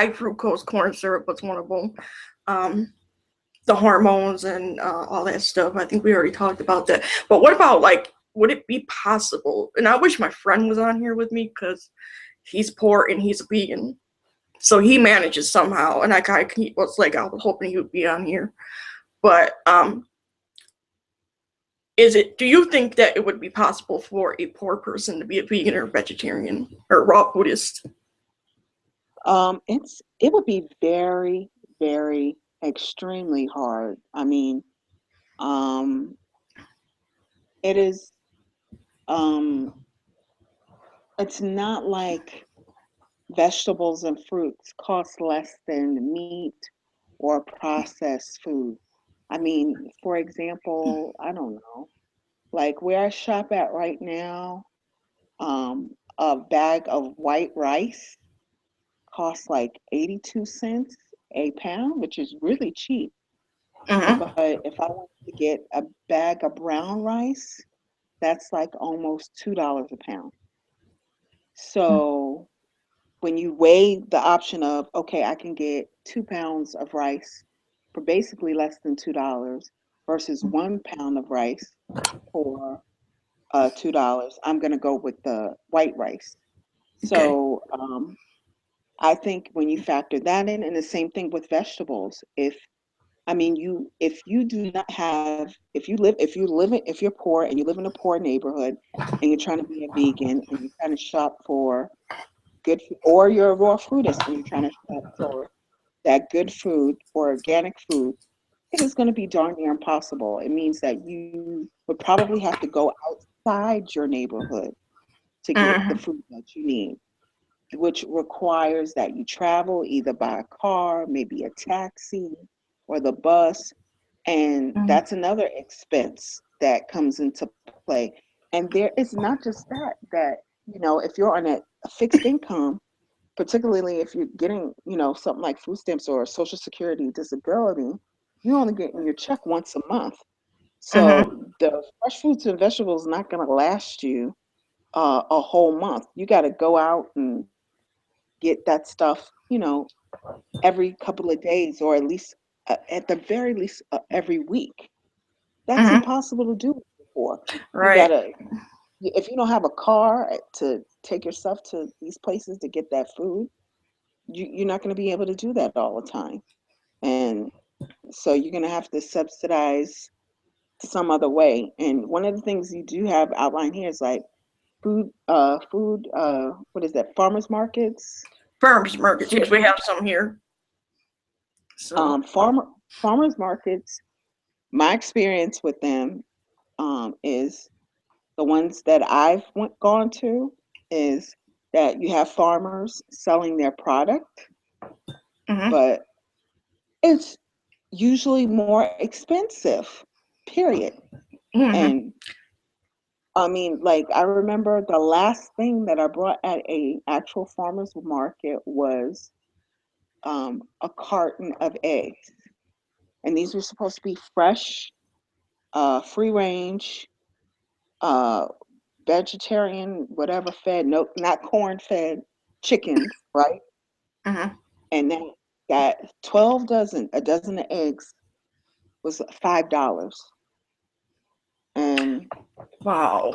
fructose corn syrup was one of them. Um, the hormones and all that stuff. I think we already talked about that. But what about like, would it be possible? And I wish my friend was on here with me because he's poor and he's a vegan, so he manages somehow. And he was like, I was hoping he would be on here. But do you think that it would be possible for a poor person to be a vegan or vegetarian or raw Buddhist? It would be very, very extremely hard. I mean, um, it is um it's not like vegetables and fruits cost less than meat or processed food. I mean, for example, I don't know, like where I shop at right now, a bag of white rice costs like 82 cents a pound, which is really cheap. Mm-hmm. But if I want to get a bag of brown rice, that's like almost $2 a pound. So when you weigh the option of, okay, I can get 2 pounds of rice for basically less than $2 versus 1 pound of rice for $2, I'm going to go with the white rice. Okay. So I think when you factor that in, and the same thing with vegetables, if you do not have, if you're poor and you live in a poor neighborhood and you're trying to be a vegan and you're trying to shop for or you're a raw foodist and you're trying to shop for that good food or organic food, it is going to be darn near impossible. It means that you would probably have to go outside your neighborhood to get the Mm-hmm. food that you need, which requires that you travel either by a car, maybe a taxi, or the bus. And Mm-hmm. that's another expense that comes into play. And there is not just that, if you're on a fixed income, particularly if you're getting, something like food stamps or social security disability, you're only getting your check once a month. Mm-hmm. So the fresh fruits and vegetables not going to last you a whole month. You got to go out and get that stuff, every couple of days or at the very least every week. That's Mm-hmm. impossible to do before. You Right. gotta, if you don't have a car to take yourself to these places to get that food, you're not going to be able to do that all the time. And so you're going to have to subsidize some other way. And one of the things you do have outlined here is like what is that? Farmers markets, Farmers markets. food, Yes, we have some here. So. um, farmer farmers markets. My experience with them is the ones that gone to is that you have farmers selling their product, Mm-hmm. but it's usually more expensive, period. Mm-hmm. And I mean, like I remember the last thing that I brought at a actual farmer's market was a carton of eggs, and these were supposed to be fresh, free range, uh, vegetarian, whatever fed, no, not corn fed chickens, right? Mm-hmm. And then that 12 dozen, a dozen of eggs was $5. And Wow.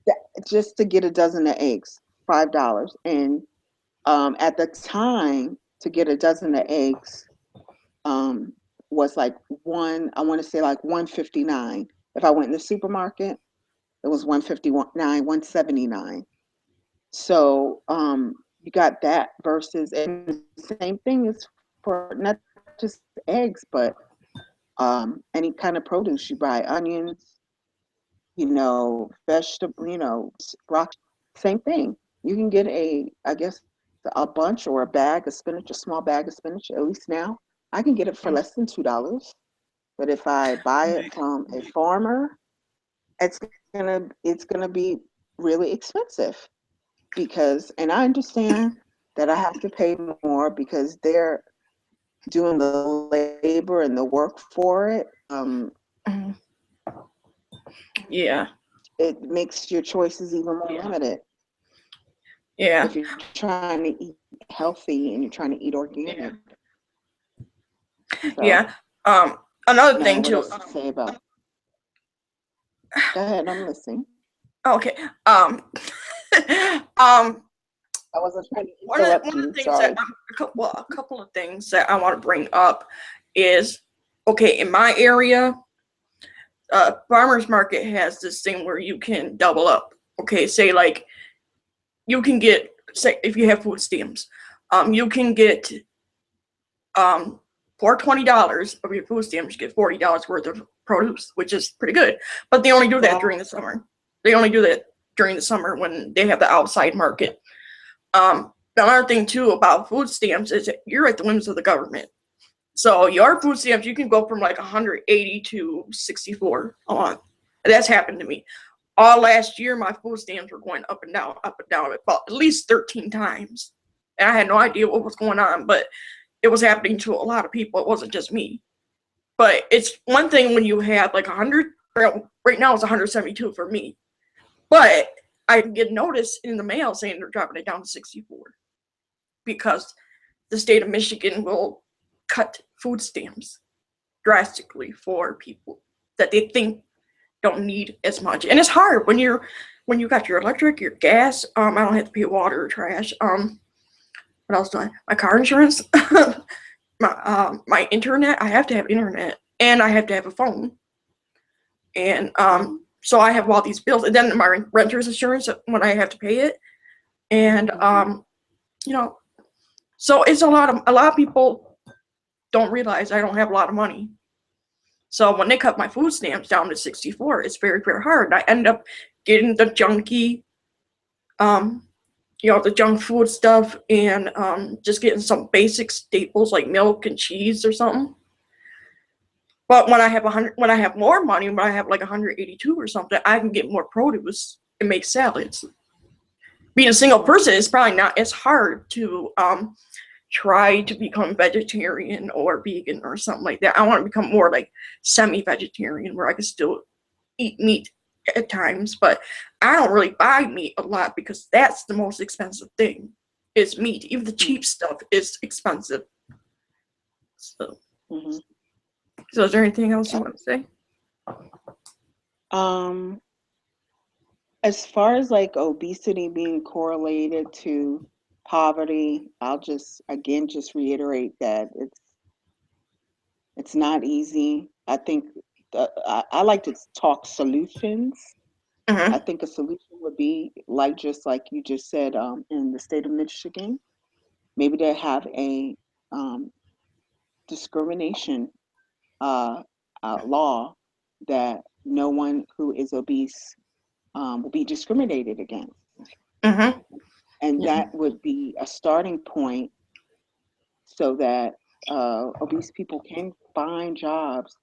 that, just to get a dozen of eggs, $5. And at the time, to get a dozen of eggs um, was like I want to say like 159. If I went in the supermarket, it was 159, 179. So you got that versus, and the same thing is for not just eggs, but any kind of produce you buy, onions, vegetable, broccoli, same thing. You can get I guess, a bunch or a bag of spinach, a small bag of spinach. At least now, I can get it for less than $2. But if I buy it from a farmer, it's gonna be really expensive and I understand that I have to pay more because they're doing the labor and the work for it. Mhm. Yeah. It makes your choices even more limited Yeah. if you're trying to eat healthy and you're trying to eat organic. So, Yeah. Another thing what too. else to say about? Go ahead, I'm listening. Okay. Um, I wasn't trying to one of interrupt the you. things that Sorry. a couple of things that I want to bring up is, okay, in my area, farmers market has this thing where you can double up. Okay, say like you can get, say if you have food stamps, you can get for $20 of your food stamps, you get $40 worth of produce, which is pretty good. But they only do that during the summer. They only do that during the summer when they have the outside market. Another thing too about food stamps is that you're at the whims of the government. So your food stamps, you can go from like 180 to 64 a month. That's happened to me. All last year, my food stamps were going up and down, about at least 13 times. And I had no idea what was going on, but it was happening to a lot of people. It wasn't just me. But it's one thing when you have like 100, right now it's 172 for me. But I get notice in the mail saying they're dropping it down to 64 because the state of Michigan will cut food stamps drastically for people that they think don't need as much. And it's hard when you got your electric, your gas. I don't have to pay water or trash. What else do I? My car insurance, my internet. I have to have internet, and I have to have a phone. And so I have all these bills, and then my renter's insurance when I have to pay it, and you know, so it's a lot of people don't realize I don't have a lot of money. So when they cut my food stamps down to 64, it's very, very hard. I end up getting the junky, um, the junk food stuff, and just getting some basic staples like milk and cheese or something. But when I have more money, when I have like 182 or something, I can get more produce and make salads. Being a single person is probably not as hard to try to become vegetarian or vegan or something like that. I want to become more like semi-vegetarian where I can still eat meat at times, but I don't really buy meat a lot because that's the most expensive thing is meat. Even the cheap stuff is expensive. So, Mm-hmm. so is there anything else you want to say? Um, as far as like obesity being correlated to poverty, I'll just again just reiterate that it's not easy. I think I like to talk solutions. I Mm-hmm. think a solution would be like just like you just said, in the state of Michigan, maybe they have a um, discrimination uh, law that no one who is obese will be discriminated against. Mm-hmm. And Yeah. that would be a starting point so that obese people can find jobs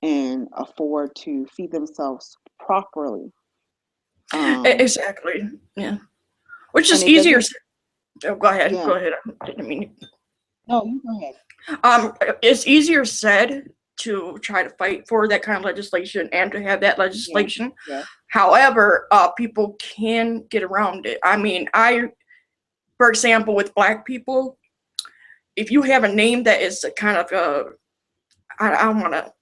and afford to feed themselves properly. Um, Exactly. Yeah. Which and is it easier. doesn't, Oh, go ahead. yeah, Go ahead. I didn't mean. no, you go ahead. It's easier said to try to fight for that kind of legislation and to have that Yeah, legislation. yeah. However, people can get around it. I mean, for example, with Black people, if you have a name that is a kind of I don't want to,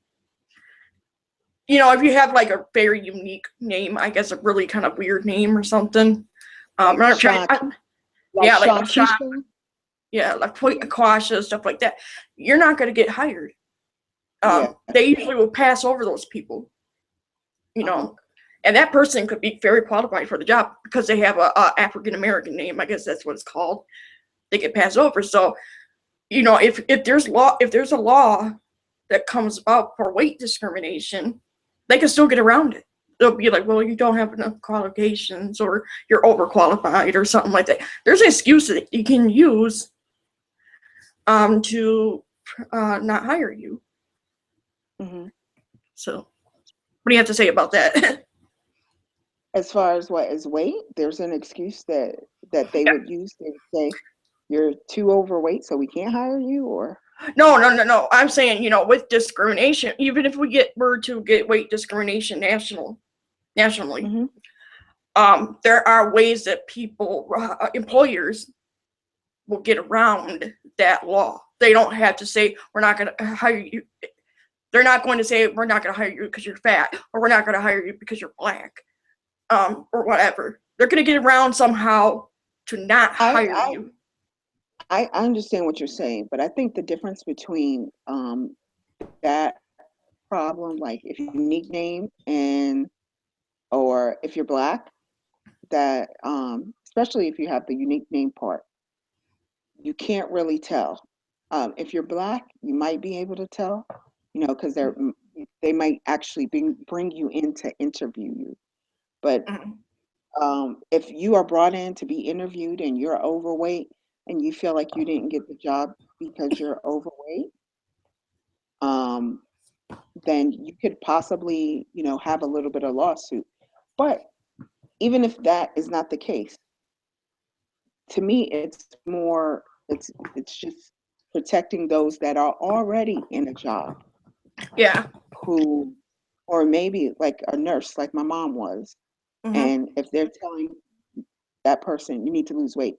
if you have like a very unique name, I guess a really kind of weird name or something. I'm Like not trying. Sean, like Yeah, like Sean Sean. Keisha. Yeah, like Aquasha, stuff like that. You're not going to get hired. Yeah. They usually will pass over those people, and that person could be very qualified for the job because they have a African American name. I guess that's what it's called. They get passed over. So, if there's a law that comes about for weight discrimination, they can still get around it. They'll be like, well, you don't have enough qualifications, or you're overqualified, or something like that. There's an excuse that you can use to not hire you. Mm-hmm. So, what do you have to say about that? As far as what is weight, there's an excuse that they Yeah. would use. They would say you're too overweight, so we can't hire you, or No. I'm saying, with discrimination, even if were to get weight discrimination nationally, mm-hmm. there are ways that employers will get around that law. They don't have to say, we're not going to hire you. They're not going to say, we're not going to hire you because you're fat, or we're not going to hire you because you're black, or whatever. They're going to get around somehow to not hire you. I understand what you're saying, but I think the difference between that problem, like if you unique name or if you're black, that especially if you have the unique name part, you can't really tell. If you're black, you might be able to tell, because they might actually bring you in to interview you. But if you are brought in to be interviewed and you're overweight and you feel like you didn't get the job because you're overweight, then you could possibly, have a little bit of lawsuit. But even if that is not the case, to me, it's just protecting those that are already in a job. Yeah. Or maybe like a nurse, like my mom was. Mm-hmm. And if they're telling that person, you need to lose weight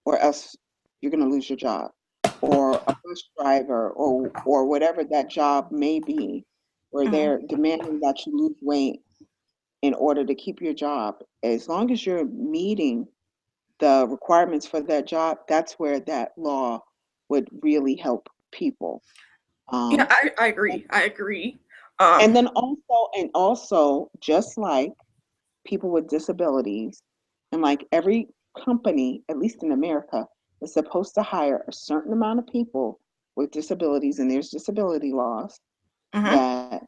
or else you're going to lose your job, or a bus driver, or whatever that job may be, where they're demanding that you lose weight in order to keep your job. As long as you're meeting the requirements for that job, that's where that law would really help people. Yeah, I agree. I agree. And then also, just like people with disabilities, and like every company, at least in America, is supposed to hire a certain amount of people with disabilities, and there's disability laws that,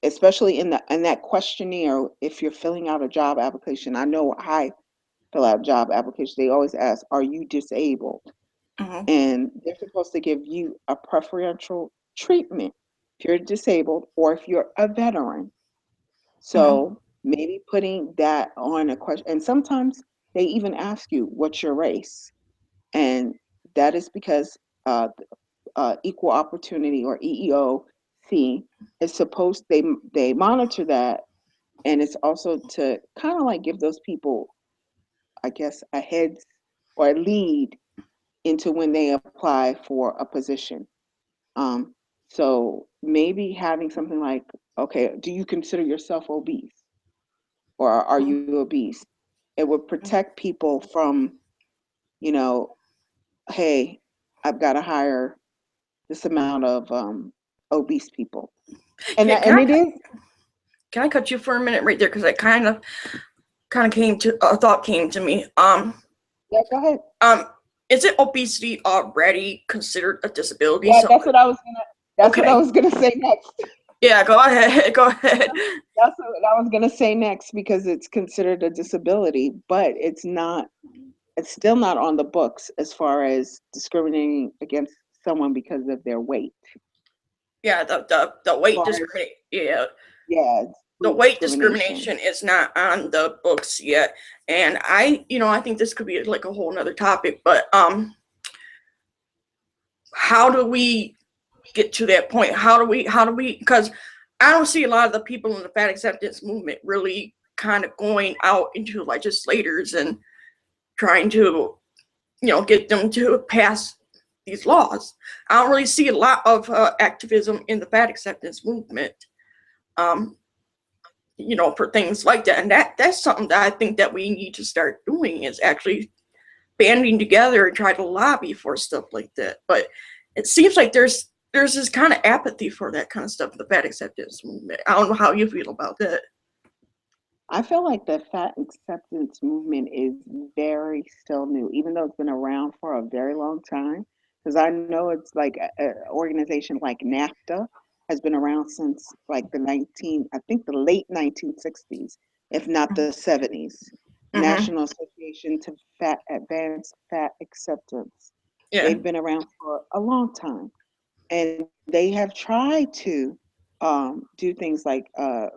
especially in that questionnaire, if you're filling out a job application. I know I fill out job applications, they always ask, are you disabled? And they're supposed to give you a preferential treatment if you're disabled or if you're a veteran. So maybe putting that on a question, and sometimes they even ask you, what's your race? And that is because equal opportunity, or EEOC, is supposed, they monitor that, and it's also to kind of like give those people, I guess, a head or a lead into when they apply for a position. So maybe having something like, okay, do you consider yourself obese, or are you obese? It would protect people from, hey, I've got to hire this amount of obese people, and it is. Can I cut you for a minute right there, because I kind of came to a thought came to me. Yeah, go ahead. Is it obesity already considered a disability? Yeah, So, that's what I was gonna. That's what I okay. was gonna say next. Yeah, go ahead. Go ahead. That's what I was gonna say next, because it's considered a disability, but it's not. It's still not on the books as far as discriminating against someone because of their weight. Yeah, the weight discrimination. Yeah, Yeah, the weight discrimination is not on the books yet, and I think this could be like a whole nother topic. But how do we get to that point? How do we? Because I don't see a lot of the people in the fat acceptance movement really kind of going out into legislators and trying to get them to pass these laws. I don't really see a lot of activism in the fat acceptance movement, for things like that. And that's something that I think that we need to start doing, is actually banding together and try to lobby for stuff like that. But it seems like there's this kind of apathy for that kind of stuff, the fat acceptance movement. I don't know how you feel about that. I feel like the fat acceptance movement is very still new, even though it's been around for a very long time. Because I know it's like an organization like NAFTA has been around since like I think the late 1960s, if not the 70s. Mm-hmm. National Association to Fat Advance Fat Acceptance. Yeah. They've been around for a long time, and they have tried to do things like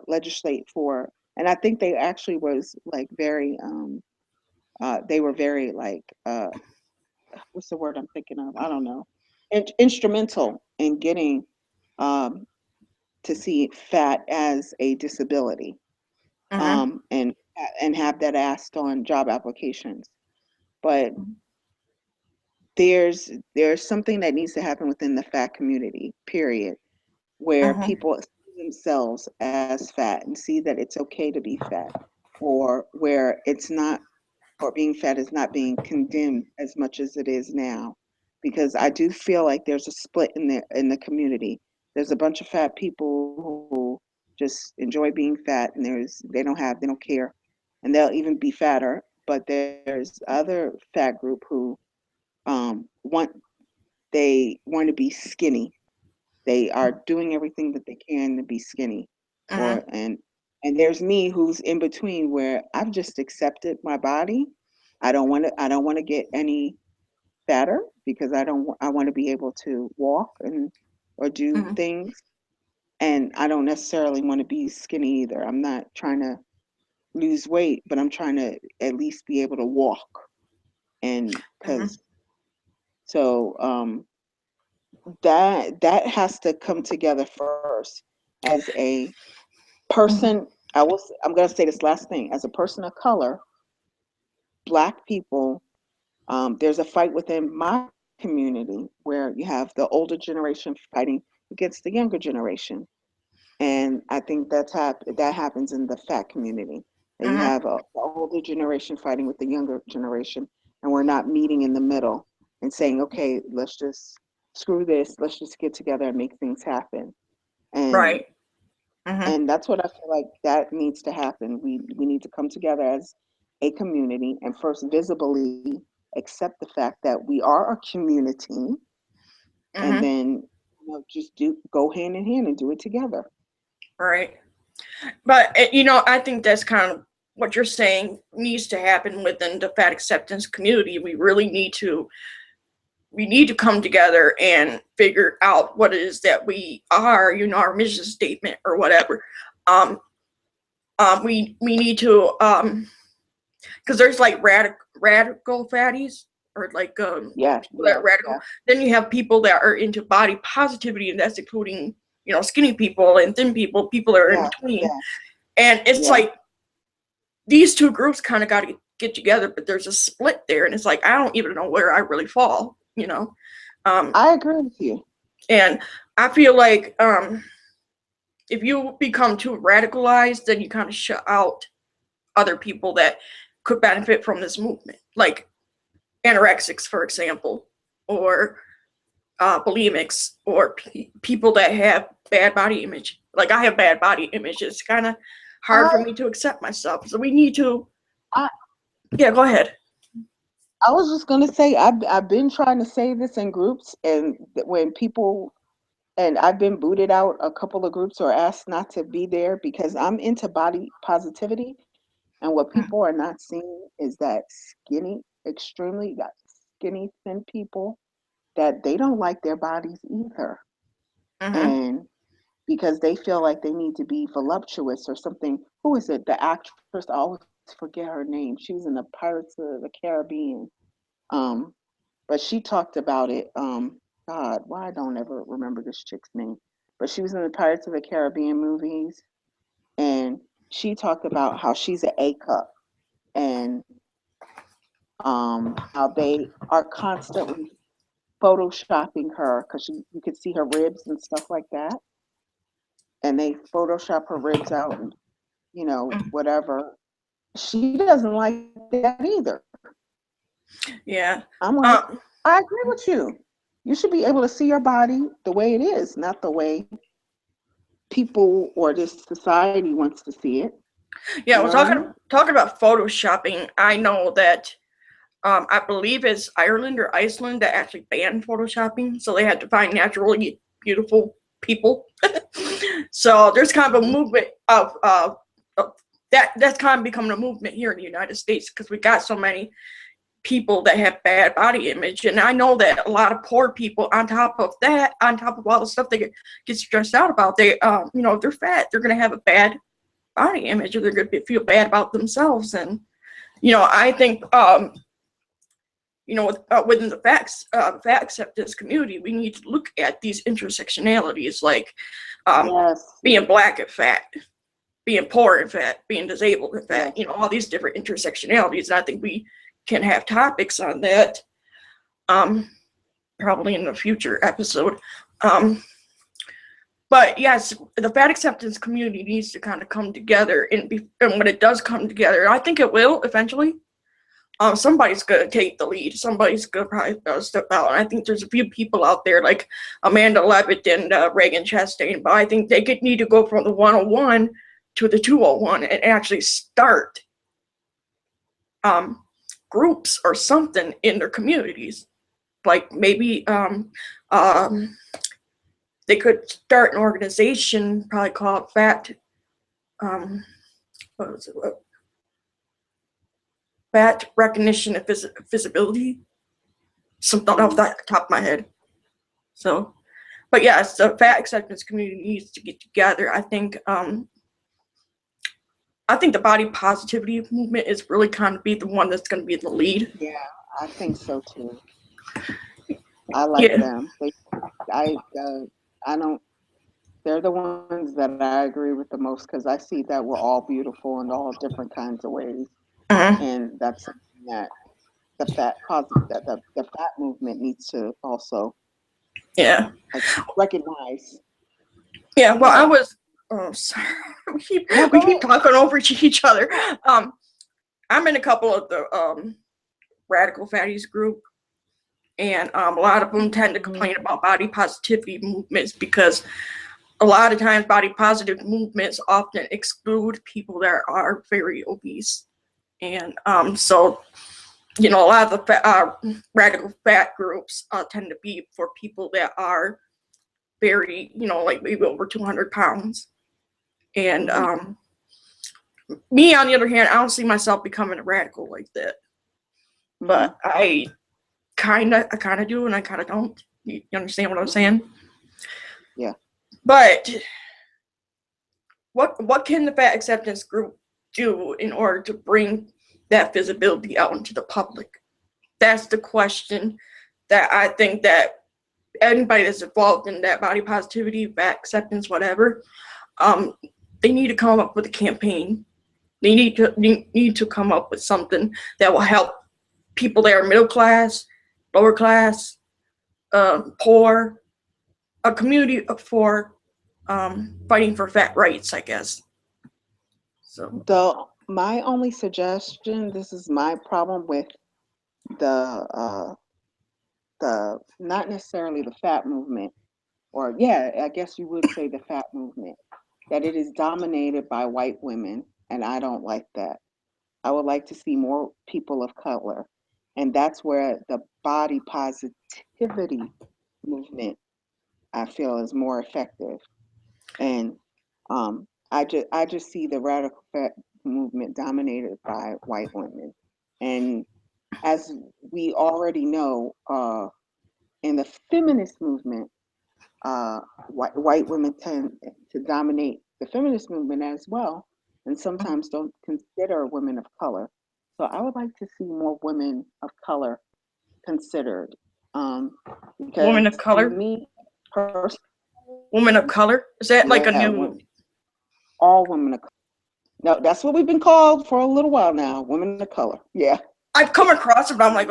legislate for, and I think they actually was like very they were very like what's the word I'm thinking of, I don't know, instrumental in getting um, to see fat as a disability, Mm-hmm. and have that asked on job applications. But there's something that needs to happen within the fat community, period, where Mm-hmm. people see themselves as fat and see that it's okay to be fat, or where it's not, or being fat is not being condemned as much as it is now. Because I do feel like there's a split in the community. There's a bunch of fat people who just enjoy being fat, and they don't care, and they'll even be fatter. But there's other fat group who want, they want to be skinny. They are doing everything that they can to be skinny. Mm-hmm. Or and there's me who's in between, where I've just accepted my body. I don't want to get any fatter, because I want to be able to walk and or do Mm-hmm. things, and I don't necessarily want to be skinny either. I'm not trying to lose weight, but I'm trying to at least be able to walk. And Mm-hmm. cuz so that has to come together first. As a person, I'm going to say this last thing, as a person of color, black people, there's a fight within my community where you have the older generation fighting against the younger generation. And I think that happens in the fat community. That you Mm-hmm. have the older generation fighting with the younger generation, and we're not meeting in the middle and saying, okay, let's just screw this, let's just get together and make things happen. And Right. Mm-hmm. and that's what I feel like that needs to happen. We need to come together as a community and first visibly accept the fact that we are a community, and Mm-hmm. then just do go hand in hand and do it together. Right. But I think that's kind of what you're saying needs to happen within the fat acceptance community. We need to come together and figure out what it is that we are, our mission statement or whatever. Um, we need to because there's like radical fatties or like Yeah, people that yeah, are radical. yeah, Then you have people that are into body positivity, and that's including skinny people and thin people, people that are in yeah, between. yeah, And it's yeah. like these two groups kind of got to get together, but there's a split there, and it's like I don't even know where I really fall. Um, I agree with you. and I feel like if you become too radicalized, then you kind of shut out other people that could benefit from this movement, like anorexics, for example, or bulimics, or people that have bad body image. Like I have bad body image. It's kind of hard for I me to accept myself. So we need to. I Yeah, go ahead. I was just gonna say, I've been trying to say this in groups, and when people, and I've been booted out a couple of groups or asked not to be there because I'm into body positivity, and what people are not seeing is that skinny, extremely skinny, thin people, that they don't like their bodies either, Mm-hmm. and because they feel like they need to be voluptuous or something. Who is it? The actress, I always forget her name. She was in the Pirates of the Caribbean. Um, but she talked about it. God, why I don't ever remember this chick's name? But she was in the Pirates of the Caribbean movies, and she talked about how she's an A cup, and how they are constantly photoshopping her because you could see her ribs and stuff like that, and they Photoshop her ribs out and whatever. She doesn't like that either. Yeah. I'm like, Um, I agree with you. You should be able to see your body the way it is, not the way people or this society wants to see it. You yeah, know well, what I mean? talking about photoshopping, I know that I believe it's Ireland or Iceland that actually banned photoshopping, so they had to find naturally beautiful people. So there's kind of a Mhm. movement of that's kind of becoming a movement here in the United States because we got so many people that have bad body image, and I know that a lot of poor people, on top of that, on top of all the stuff they get stressed out about, they if they're fat, they're gonna have a bad body image, or they're gonna feel bad about themselves, and I think within the fat acceptance community, we need to look at these intersectionalities, like Yes, being black and fat, being poor and fat, being disabled and fat, yes. all these different intersectionalities. And I think we can have topics on that, um, probably in a future episode. Um, but yes, the fat acceptance community needs to kind of come together, and when it does come together, I think it will eventually. Somebody's gonna take the lead. Somebody's gonna probably step out. And I think there's a few people out there like Amanda Levitt and Reagan Chastain, but I think they need to go from the 101 to the 201 and actually start um, groups or something in their communities. Like maybe they could start an organization, probably called Fat. What was it? Fat Recognition and Visibility. Something off Mm. the top of my head. So, but yes, the fat acceptance community needs to get together. I think the body positivity movement is really kind of be the one that's going to be the lead. Yeah, I think so too. I like Yeah. them. I don't. They're the ones that I agree with the most because I see that we're all beautiful in all different kinds of ways, Uh-huh. and that's something that the fat movement needs to also Yeah. like recognize Yeah. Well, I that. was. Oh, sorry. We keep No, we go keep ahead. talking over each other. I'm in a couple of the radical fatties group, and a lot of them tend to Mhm. complain about body positivity movements because a lot of times body positive movements often exclude people that are very obese, and so a lot of the radical fat groups tend to be for people that are very, like maybe over 200 pounds. And Mhm. me, on the other hand, I don't see myself becoming a radical like that. Mhm. But I kind of do, and I kind of don't. You understand what I'm Mhm. saying? Yeah. But what can the fat acceptance group do in order to bring that visibility out into the public? That's the question that I think that anybody that's involved in that body positivity, fat acceptance, whatever, um, they need to come up with a campaign. They need to come up with something that will help people that are middle class, lower class, poor, a community for fighting for fat rights, I guess. So. My only suggestion, this is my problem with the not necessarily the fat movement, or yeah, I guess you would say the fat movement, that it is dominated by white women, and I don't like that. I would like to see more people of color, and that's where the body positivity movement I feel is more effective. And I just see the radical fat movement dominated by white women, and as we already know, in the feminist movement, white women tend to dominate the feminist movement as well, and sometimes don't consider women of color. So I would like to see more women of color considered, um, Woman because of to color. me personally, Woman of color. Is that like a yeah, new? all women of color. No, that's what we've been called for a little while now, women of color. Yeah. I've come across it, but I'm like,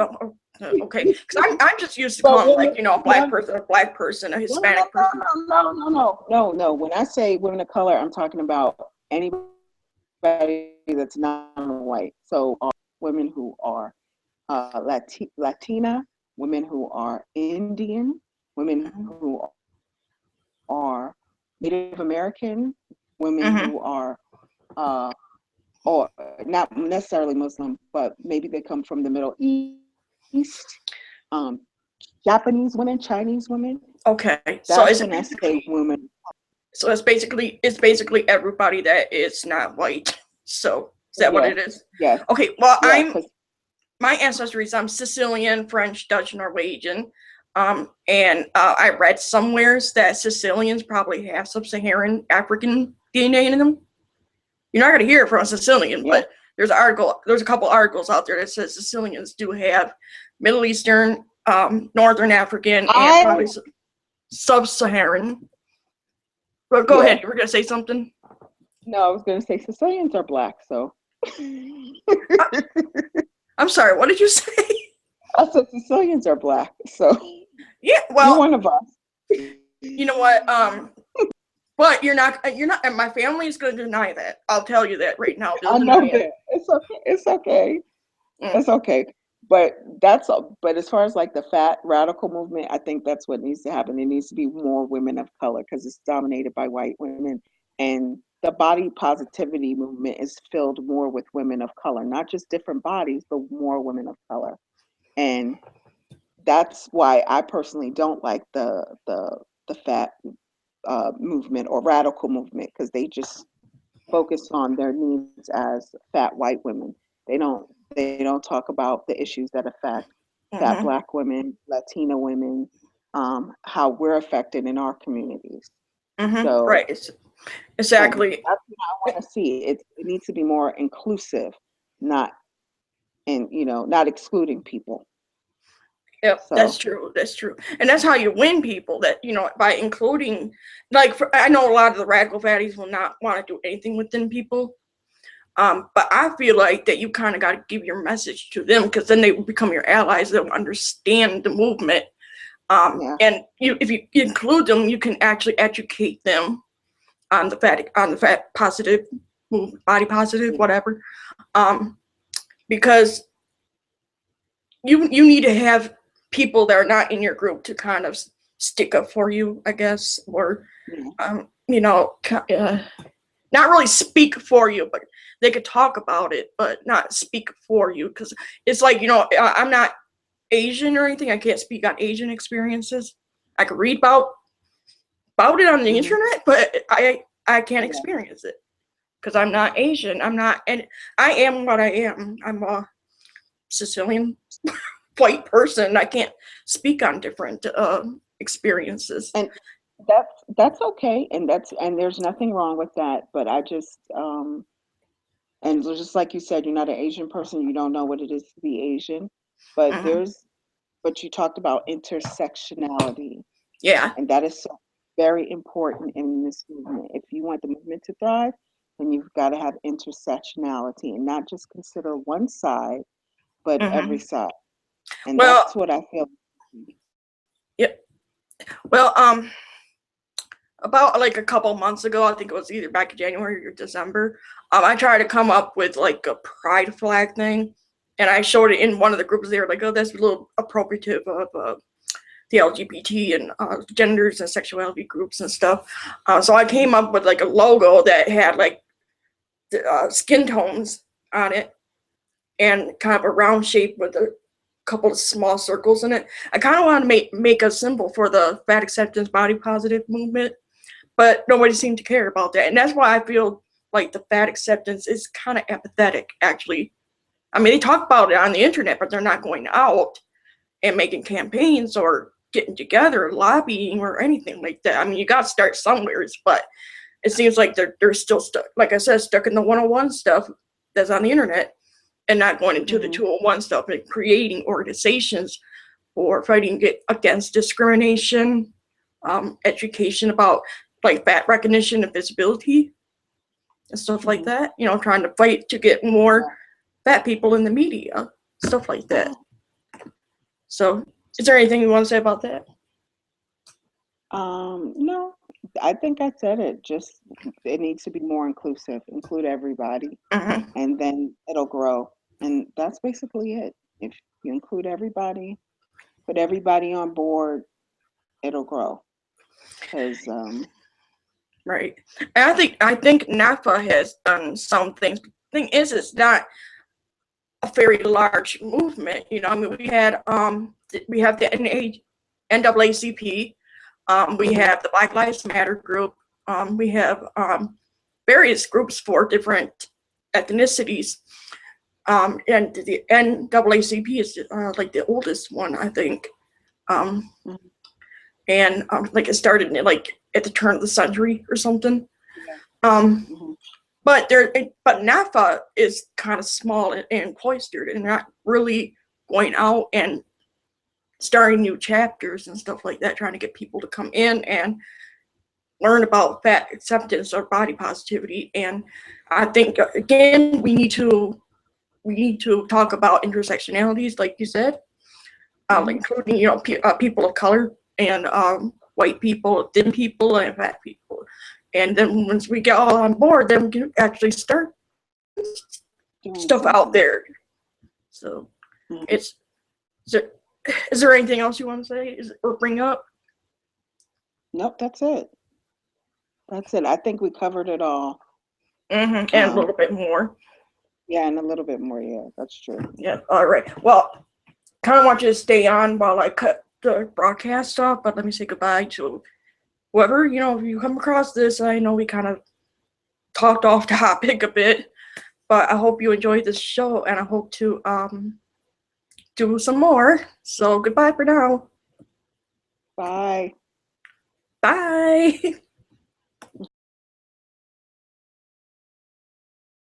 okay, because I'm just used to But calling women, like a black person, a no, no, no, Hispanic no, person. no, no, no, no, no, no. When I say women of color, I'm talking about anybody that's not white. So women who are Latina, women who are Indian, women Mhm. who are Native American, women Mhm. who are or not necessarily Muslim, but maybe they come from the Middle East, um, Japanese women, Chinese women. Okay. So That's is it when I say basically women. so it's basically everybody that is not white. So is that what Yes, it is? yes, Okay. Well, yeah, because my ancestries. I'm Sicilian, French, Dutch, Norwegian. And I read somewheres that Sicilians probably have sub-Saharan African DNA in them. You're not going to hear it from a Sicilian, yeah, but there's a couple articles out there that says Sicilians do have Middle Eastern, Northern African, and I probably sub-Saharan. But go yeah. ahead, you were going to say something. No, I was going to say Sicilians are black, so Uh, I'm sorry, what did you say? I said Sicilians are black, so Yeah, you're well, one of us. you know what? But you're not, and my family is going to deny that. I'll tell you that right now. They'll I know deny it. that. It's okay. It's okay. Mm, It's okay. But that's all. But as far as like the fat radical movement, I think that's what needs to happen. There needs to be more women of color because it's dominated by white women. And the body positivity movement is filled more with women of color, not just different bodies, but more women of color. And that's why I personally don't like the fat movement or radical movement because they just focus on their needs as fat white women. They don't talk about the issues that affect fat mhm, black women, Latina women, how we're affected in our communities. mhm. So, Right. Exactly. that's what I want to see. It needs to be more inclusive, not not excluding people. Yep, that's So, true. That's true, and that's how you win people. That by including, like I know a lot of the radical fatties will not want to do anything within people. But I feel like that you kind of got to give your message to them because then they will become your allies. They'll understand the movement. yeah. And if you include them, you can actually educate them on the fat positive, body positive, Yeah. whatever. Um, because you need to have people that are not in your group to kind of stick up for you, I guess, or Yeah. um, you know, not really speak for you, but they could talk about it, but not speak for you. Because it's like I'm not Asian or anything. I can't speak on Asian experiences. I could read about it on the Hmm. internet, but I can't Yeah. experience it because I'm not Asian. I'm not, and I am what I am. I'm a Sicilian white person. I can't speak on different experiences. And that's okay, and there's nothing wrong with that. But I just and just like you said, you're not an Asian person, you don't know what it is to be Asian. But Hmm. you talked about intersectionality, Yeah. and that is so very important in this movement. If you want the movement to thrive, then you've got to have intersectionality and not just consider one side, but every Hmm. side. And Well, that's what I feel. yeah. Well, about like a couple months ago, I think it was either back in January or December, I tried to come up with like a pride flag thing, and I showed it in one of the groups. They were like, "Oh, that's a little appropriative of the LGBT and genders and sexuality groups and stuff." So I came up with like a logo that had like skin tones on it and kind of a round shape with a couple of small circles in it. I kind of want to make a symbol for the fat acceptance body positive movement, but nobody seemed to care about that. And that's why I feel like the fat acceptance is kind of apathetic, actually. I mean, they talk about it on the internet, but they're not going out and making campaigns or getting together, lobbying or anything like that. I mean, you got to start somewhere, but it seems like they're still stuck, like I said, stuck in the 101 stuff that's on the internet and not going into the Mhm. 201 stuff and creating organizations for fighting against discrimination, education about like fat recognition and visibility and stuff like Mhm. that. Trying to fight to get more Yeah. fat people in the media, stuff like that. Yeah. So, is there anything you want to say about that? No, I think I said it. Just it needs to be more inclusive, include everybody, Mm-hmm. and then it'll grow. And that's basically it. If you include everybody, put everybody on board, it'll grow. Because Right. And I think NAFA has done some things. The thing is, it's not a very large movement. You know, I mean, we have the NAACP, we have the Black Lives Matter group, we have various groups for different ethnicities, and the NAACP is like the oldest one, I think, and like it started in, like at the turn of the century or something. But NAFA is kind of small and cloistered, and not really going out and starting new chapters and stuff like that, trying to get people to come in and learn about fat acceptance or body positivity. And I think again we need to talk about intersectionalities, like you said, including people of color and white people, thin people, and fat people. And then once we get all on board, then we can actually start stuff out there. So is there anything else you want to say or bring up? Nope, that's it. That's it. I think we covered it all. And a little bit more. Yeah, and a little bit more. Yeah, that's true. Yeah. All right. Well, kind of want you to stay on while I cut the broadcast off, but let me say goodbye to whoever, if you come across this. I know we kind of talked off topic a bit, but I hope you enjoyed this show, and I hope to do some more. So goodbye for now. Bye. Bye.